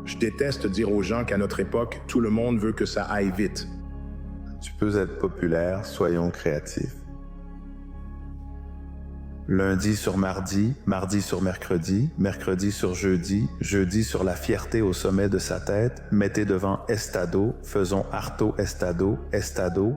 S14: Je déteste dire aux gens qu'à notre époque, tout le monde veut que ça aille vite.
S1: Tu peux être populaire, soyons créatifs. Lundi sur mardi, mardi sur mercredi, mercredi sur jeudi, jeudi sur la fierté au sommet de sa tête, mettez devant estado, faisons arto estado, estado.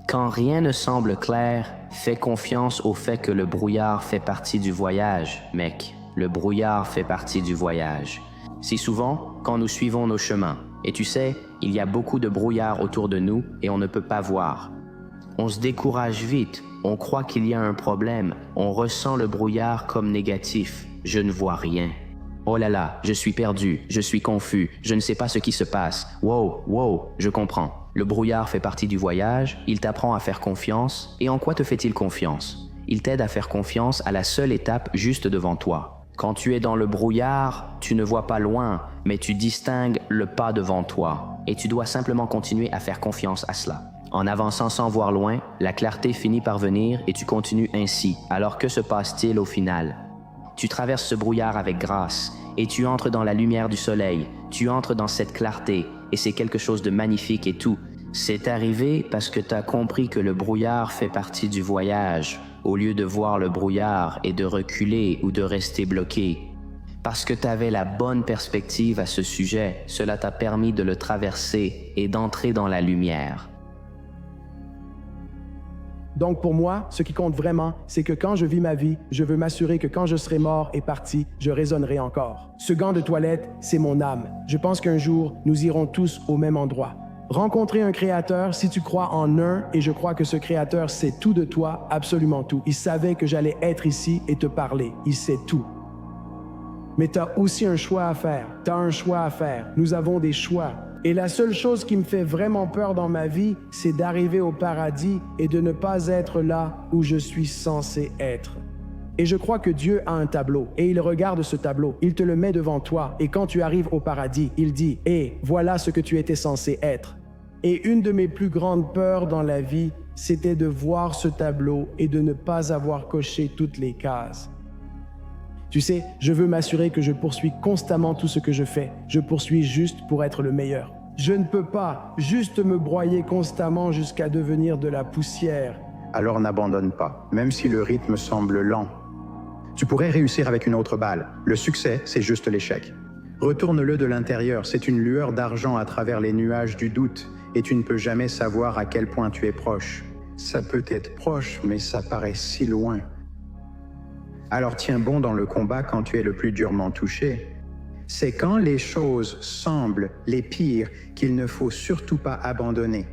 S3: Quand rien ne semble clair, fais confiance au fait que le brouillard fait partie du voyage, mec. Le brouillard fait partie du voyage. Si souvent, quand nous suivons nos chemins, et tu sais, il y a beaucoup de brouillard autour de nous et on ne peut pas voir. On se décourage vite, on croit qu'il y a un problème, on ressent le brouillard comme négatif. Je ne vois rien. Oh là là, je suis perdu, je suis confus, je ne sais pas ce qui se passe. Wow, je comprends. Le brouillard fait partie du voyage, il t'apprend à faire confiance. Et en quoi te fait-il confiance? Il t'aide à faire confiance à la seule étape juste devant toi. Quand tu es dans le brouillard, tu ne vois pas loin, mais tu distingues le pas devant toi, et tu dois simplement continuer à faire confiance à cela. En avançant sans voir loin, la clarté finit par venir et tu continues ainsi. Alors que se passe-t-il au final? Tu traverses ce brouillard avec grâce et tu entres dans la lumière du soleil. Tu entres dans cette clarté et c'est quelque chose de magnifique et tout. C'est arrivé parce que tu as compris que le brouillard fait partie du voyage, au lieu de voir le brouillard et de reculer ou de rester bloqué. Parce que tu avais la bonne perspective à ce sujet, cela t'a permis de le traverser et d'entrer dans la lumière.
S15: Donc pour moi, ce qui compte vraiment, c'est que quand je vis ma vie, je veux m'assurer que quand je serai mort et parti, je résonnerai encore. Ce gant de toilette, c'est mon âme. Je pense qu'un jour, nous irons tous au même endroit. Rencontrer un créateur, si tu crois en un, et je crois que ce créateur sait tout de toi, absolument tout. Il savait que j'allais être ici et te parler. Il sait tout. Mais tu as aussi un choix à faire. Tu as un choix à faire. Nous avons des choix. Et la seule chose qui me fait vraiment peur dans ma vie, c'est d'arriver au paradis et de ne pas être là où je suis censé être. Et je crois que Dieu a un tableau, et il regarde ce tableau, il te le met devant toi, et quand tu arrives au paradis, il dit « Hé, voilà ce que tu étais censé être ». Et une de mes plus grandes peurs dans la vie, c'était de voir ce tableau et de ne pas avoir coché toutes les cases. Tu sais, je veux m'assurer que je poursuis constamment tout ce que je fais. Je poursuis juste pour être le meilleur. Je ne peux pas juste me broyer constamment jusqu'à devenir de la poussière.
S4: Alors n'abandonne pas, même si le rythme semble lent. Tu pourrais réussir avec une autre balle. Le succès, c'est juste l'échec. Retourne-le de l'intérieur, c'est une lueur d'argent à travers les nuages du doute, et tu ne peux jamais savoir à quel point tu es proche. Ça peut être proche, mais ça paraît si loin. Alors tiens bon dans le combat quand tu es le plus durement touché. C'est quand les choses semblent les pires qu'il ne faut surtout pas abandonner.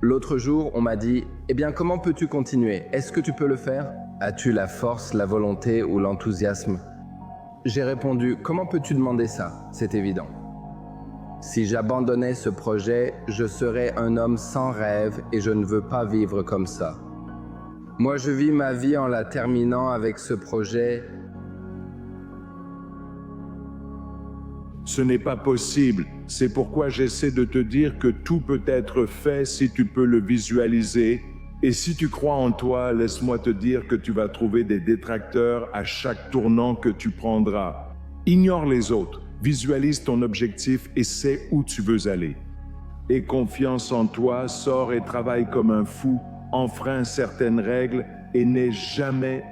S5: L'autre jour, on m'a dit « Eh bien, comment peux-tu continuer? Est-ce que tu peux le faire? As-tu la force, la volonté ou l'enthousiasme ?» J'ai répondu « Comment peux-tu demander ça? C'est évident. Si j'abandonnais ce projet, je serais un homme sans rêve et je ne veux pas vivre comme ça. Moi, je vis ma vie en la terminant avec ce projet. »
S27: Ce n'est pas possible. C'est pourquoi j'essaie de te dire que tout peut être fait si tu peux le visualiser. Et si tu crois en toi, laisse-moi te dire que tu vas trouver des détracteurs à chaque tournant que tu prendras. Ignore les autres, visualise ton objectif et sais où tu veux aller. Aie confiance en toi, sors et travaille comme un fou, enfreins certaines règles et n'aie jamais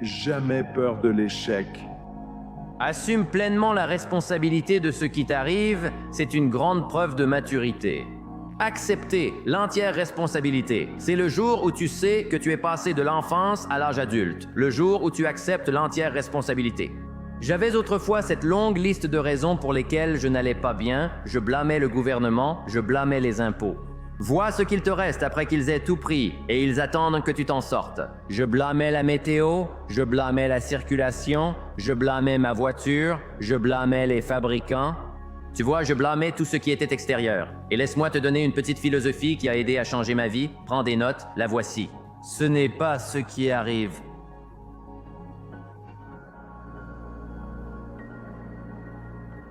S27: peur de l'échec.
S6: Assume pleinement la responsabilité de ce qui t'arrive, c'est une grande preuve de maturité. Accepter l'entière responsabilité, c'est le jour où tu sais que tu es passé de l'enfance à l'âge adulte, le jour où tu acceptes l'entière responsabilité. J'avais autrefois cette longue liste de raisons pour lesquelles je n'allais pas bien, je blâmais le gouvernement, je blâmais les impôts. Vois ce qu'il te reste après qu'ils aient tout pris et ils attendent que tu t'en sortes. Je blâmais la météo, je blâmais la circulation, je blâmais ma voiture, je blâmais les fabricants. Tu vois, je blâmais tout ce qui était extérieur. Et laisse-moi te donner une petite philosophie qui a aidé à changer ma vie. Prends des notes, la voici. Ce n'est pas ce qui arrive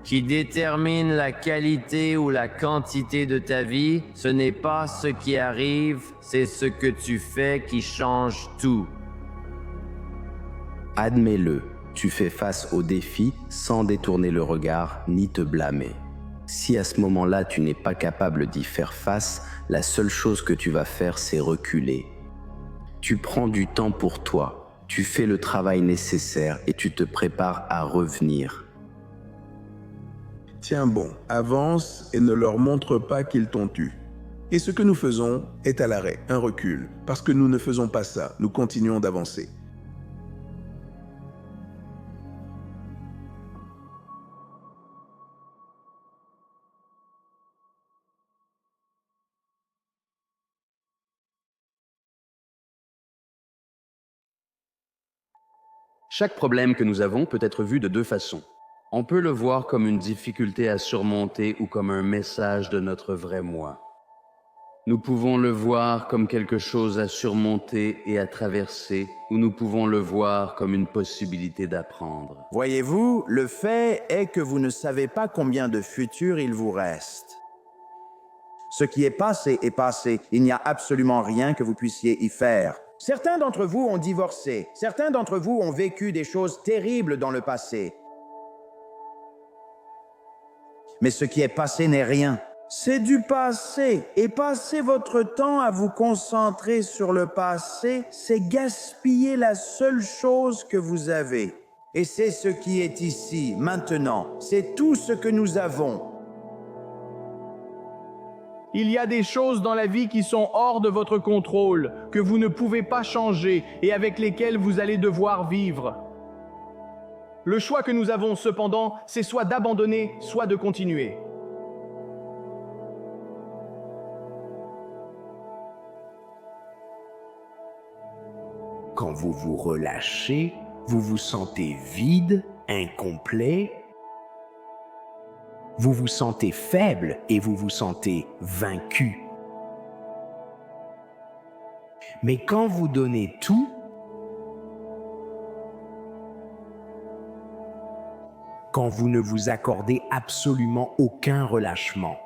S6: qui détermine la qualité ou la quantité de ta vie, ce n'est pas ce qui arrive, c'est ce que tu fais qui change tout.
S24: Admets-le, tu fais face au défi sans détourner le regard ni te blâmer. Si à ce moment-là tu n'es pas capable d'y faire face, la seule chose que tu vas faire, c'est reculer. Tu prends du temps pour toi, tu fais le travail nécessaire et tu te prépares à revenir.
S19: Tiens bon, avance et ne leur montre pas qu'ils t'ont eu. Et ce que nous faisons est à l'arrêt, un recul. Parce que nous ne faisons pas ça, nous continuons d'avancer.
S20: Chaque problème que nous avons peut être vu de deux façons. On peut le voir comme une difficulté à surmonter ou comme un message de notre vrai moi. Nous pouvons le voir comme quelque chose à surmonter et à traverser, ou nous pouvons le voir comme une possibilité d'apprendre.
S10: Voyez-vous, le fait est que vous ne savez pas combien de futur il vous reste. Ce qui est passé est passé. Il n'y a absolument rien que vous puissiez y faire. Certains d'entre vous ont divorcé. Certains d'entre vous ont vécu des choses terribles dans le passé. Mais ce qui est passé n'est rien. C'est du passé. Et passer votre temps à vous concentrer sur le passé, c'est gaspiller la seule chose que vous avez. Et c'est ce qui est ici, maintenant. C'est tout ce que nous avons.
S2: Il y a des choses dans la vie qui sont hors de votre contrôle, que vous ne pouvez pas changer et avec lesquelles vous allez devoir vivre. Le choix que nous avons cependant, c'est soit d'abandonner, soit de continuer.
S7: Quand vous vous relâchez, vous vous sentez vide, incomplet. Vous vous sentez faible et vous vous sentez vaincu. Mais quand vous donnez tout, quand vous ne vous accordez absolument aucun relâchement,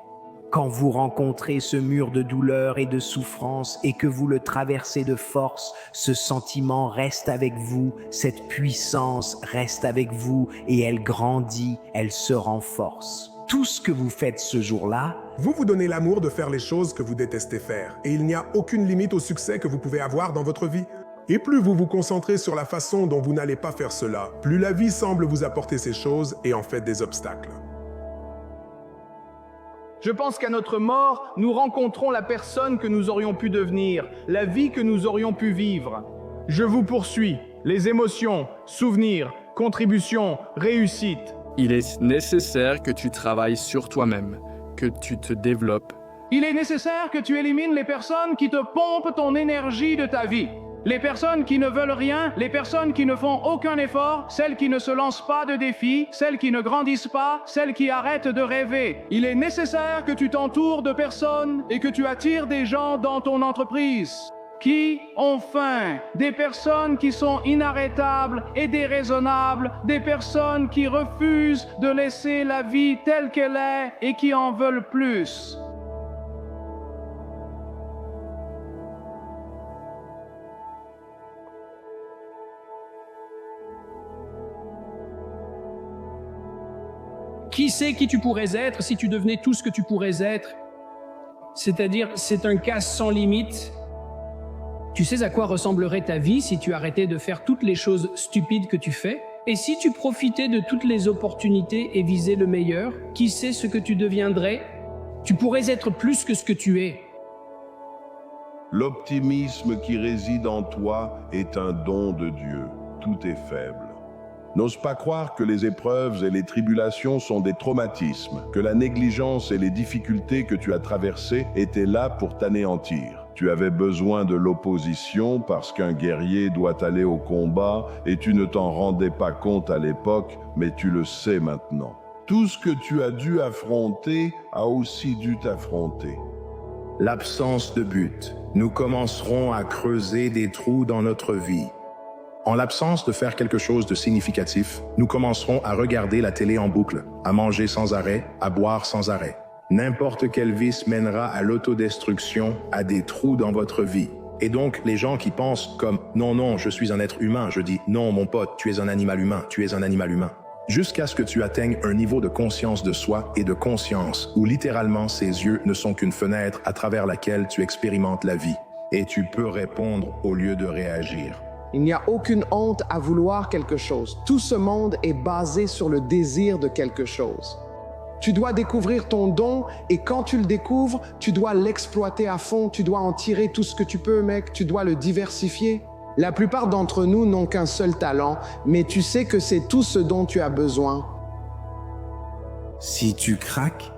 S7: quand vous rencontrez ce mur de douleur et de souffrance et que vous le traversez de force, ce sentiment reste avec vous, cette puissance reste avec vous et elle grandit, elle se renforce. Tout ce que vous faites ce jour-là,
S11: vous vous donnez l'amour de faire les choses que vous détestez faire et il n'y a aucune limite au succès que vous pouvez avoir dans votre vie. Et plus vous vous concentrez sur la façon dont vous n'allez pas faire cela, plus la vie semble vous apporter ces choses et en fait des obstacles.
S2: Je pense qu'à notre mort, nous rencontrons la personne que nous aurions pu devenir, la vie que nous aurions pu vivre. Je vous poursuis. Les émotions, souvenirs, contributions, réussites.
S8: Il est nécessaire que tu travailles sur toi-même, que tu te développes.
S2: Il est nécessaire que tu élimines les personnes qui te pompent ton énergie de ta vie. Les personnes qui ne veulent rien, les personnes qui ne font aucun effort, celles qui ne se lancent pas de défis, celles qui ne grandissent pas, celles qui arrêtent de rêver. Il est nécessaire que tu t'entoures de personnes et que tu attires des gens dans ton entreprise qui ont faim, des personnes qui sont inarrêtables et déraisonnables, des personnes qui refusent de laisser la vie telle qu'elle est et qui en veulent plus.
S16: Qui sait qui tu pourrais être si tu devenais tout ce que tu pourrais être? C'est-à-dire, c'est un cas sans limite. Tu sais à quoi ressemblerait ta vie si tu arrêtais de faire toutes les choses stupides que tu fais? Et si tu profitais de toutes les opportunités et visais le meilleur, qui sait ce que tu deviendrais? Tu pourrais être plus que ce que tu es.
S18: L'optimisme qui réside en toi est un don de Dieu. Tout est faible. N'ose pas croire que les épreuves et les tribulations sont des traumatismes, que la négligence et les difficultés que tu as traversées étaient là pour t'anéantir. Tu avais besoin de l'opposition parce qu'un guerrier doit aller au combat et tu ne t'en rendais pas compte à l'époque, mais tu le sais maintenant. Tout ce que tu as dû affronter a aussi dû t'affronter.
S1: L'absence de but. Nous commencerons à creuser des trous dans notre vie. En l'absence de faire quelque chose de significatif, nous commencerons à regarder la télé en boucle, à manger sans arrêt, à boire sans arrêt. N'importe quel vice mènera à l'autodestruction, à des trous dans votre vie. Et donc, les gens qui pensent comme « Non, non, je suis un être humain », je dis « Non, mon pote, tu es un animal humain, tu es un animal humain ». Jusqu'à ce que tu atteignes un niveau de conscience de soi et de conscience où littéralement ces yeux ne sont qu'une fenêtre à travers laquelle tu expérimentes la vie. Et tu peux répondre au lieu de réagir.
S22: Il n'y a aucune honte à vouloir quelque chose. Tout ce monde est basé sur le désir de quelque chose. Tu dois découvrir ton don et quand tu le découvres, tu dois l'exploiter à fond, tu dois en tirer tout ce que tu peux, mec, tu dois le diversifier. La plupart d'entre nous n'ont qu'un seul talent, mais tu sais que c'est tout ce dont tu as besoin.
S7: Si tu craques,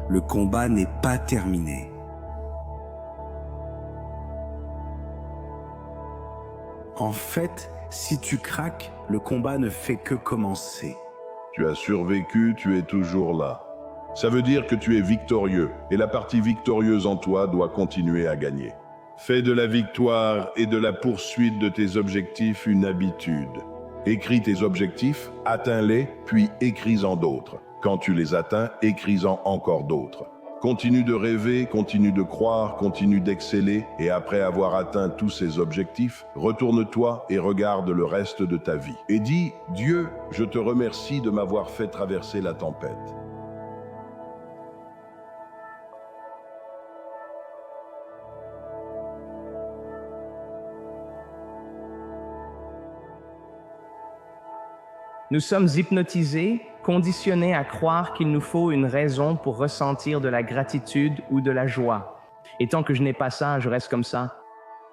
S7: le combat n'est pas terminé. En fait, si tu craques, le combat ne fait que commencer.
S18: Tu as survécu, tu es toujours là. Ça veut dire que tu es victorieux, et la partie victorieuse en toi doit continuer à gagner. Fais de la victoire et de la poursuite de tes objectifs une habitude. Écris tes objectifs, atteins-les, puis écris-en d'autres. Quand tu les atteins, écris-en encore d'autres. Continue de rêver, continue de croire, continue d'exceller, et après avoir atteint tous ces objectifs, retourne-toi et regarde le reste de ta vie. Et dis, Dieu, je te remercie de m'avoir fait traverser la tempête.
S9: Nous sommes hypnotisés, conditionnés à croire qu'il nous faut une raison pour ressentir de la gratitude ou de la joie. Et tant que je n'ai pas ça, je reste comme ça.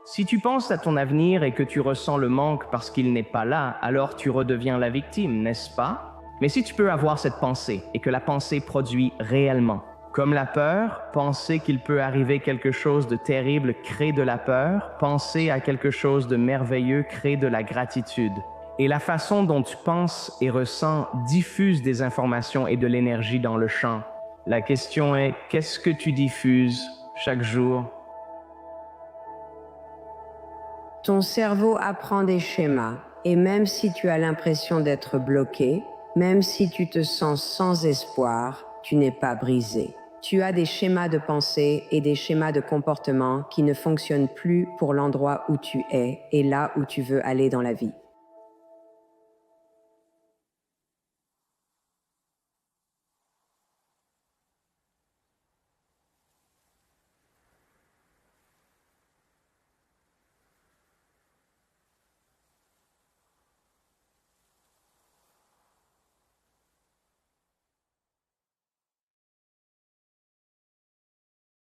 S9: Si tu penses à ton avenir et que tu ressens le manque parce qu'il n'est pas là, alors tu redeviens la victime, n'est-ce pas? Mais si tu peux avoir cette pensée et que la pensée produit réellement, comme la peur, penser qu'il peut arriver quelque chose de terrible crée de la peur, penser à quelque chose de merveilleux crée de la gratitude. Et la façon dont tu penses et ressens diffuse des informations et de l'énergie dans le champ. La question est, qu'est-ce que tu diffuses chaque jour?
S13: Ton cerveau apprend des schémas, et même si tu as l'impression d'être bloqué, même si tu te sens sans espoir, tu n'es pas brisé. Tu as des schémas de pensée et des schémas de comportement qui ne fonctionnent plus pour l'endroit où tu es et là où tu veux aller dans la vie.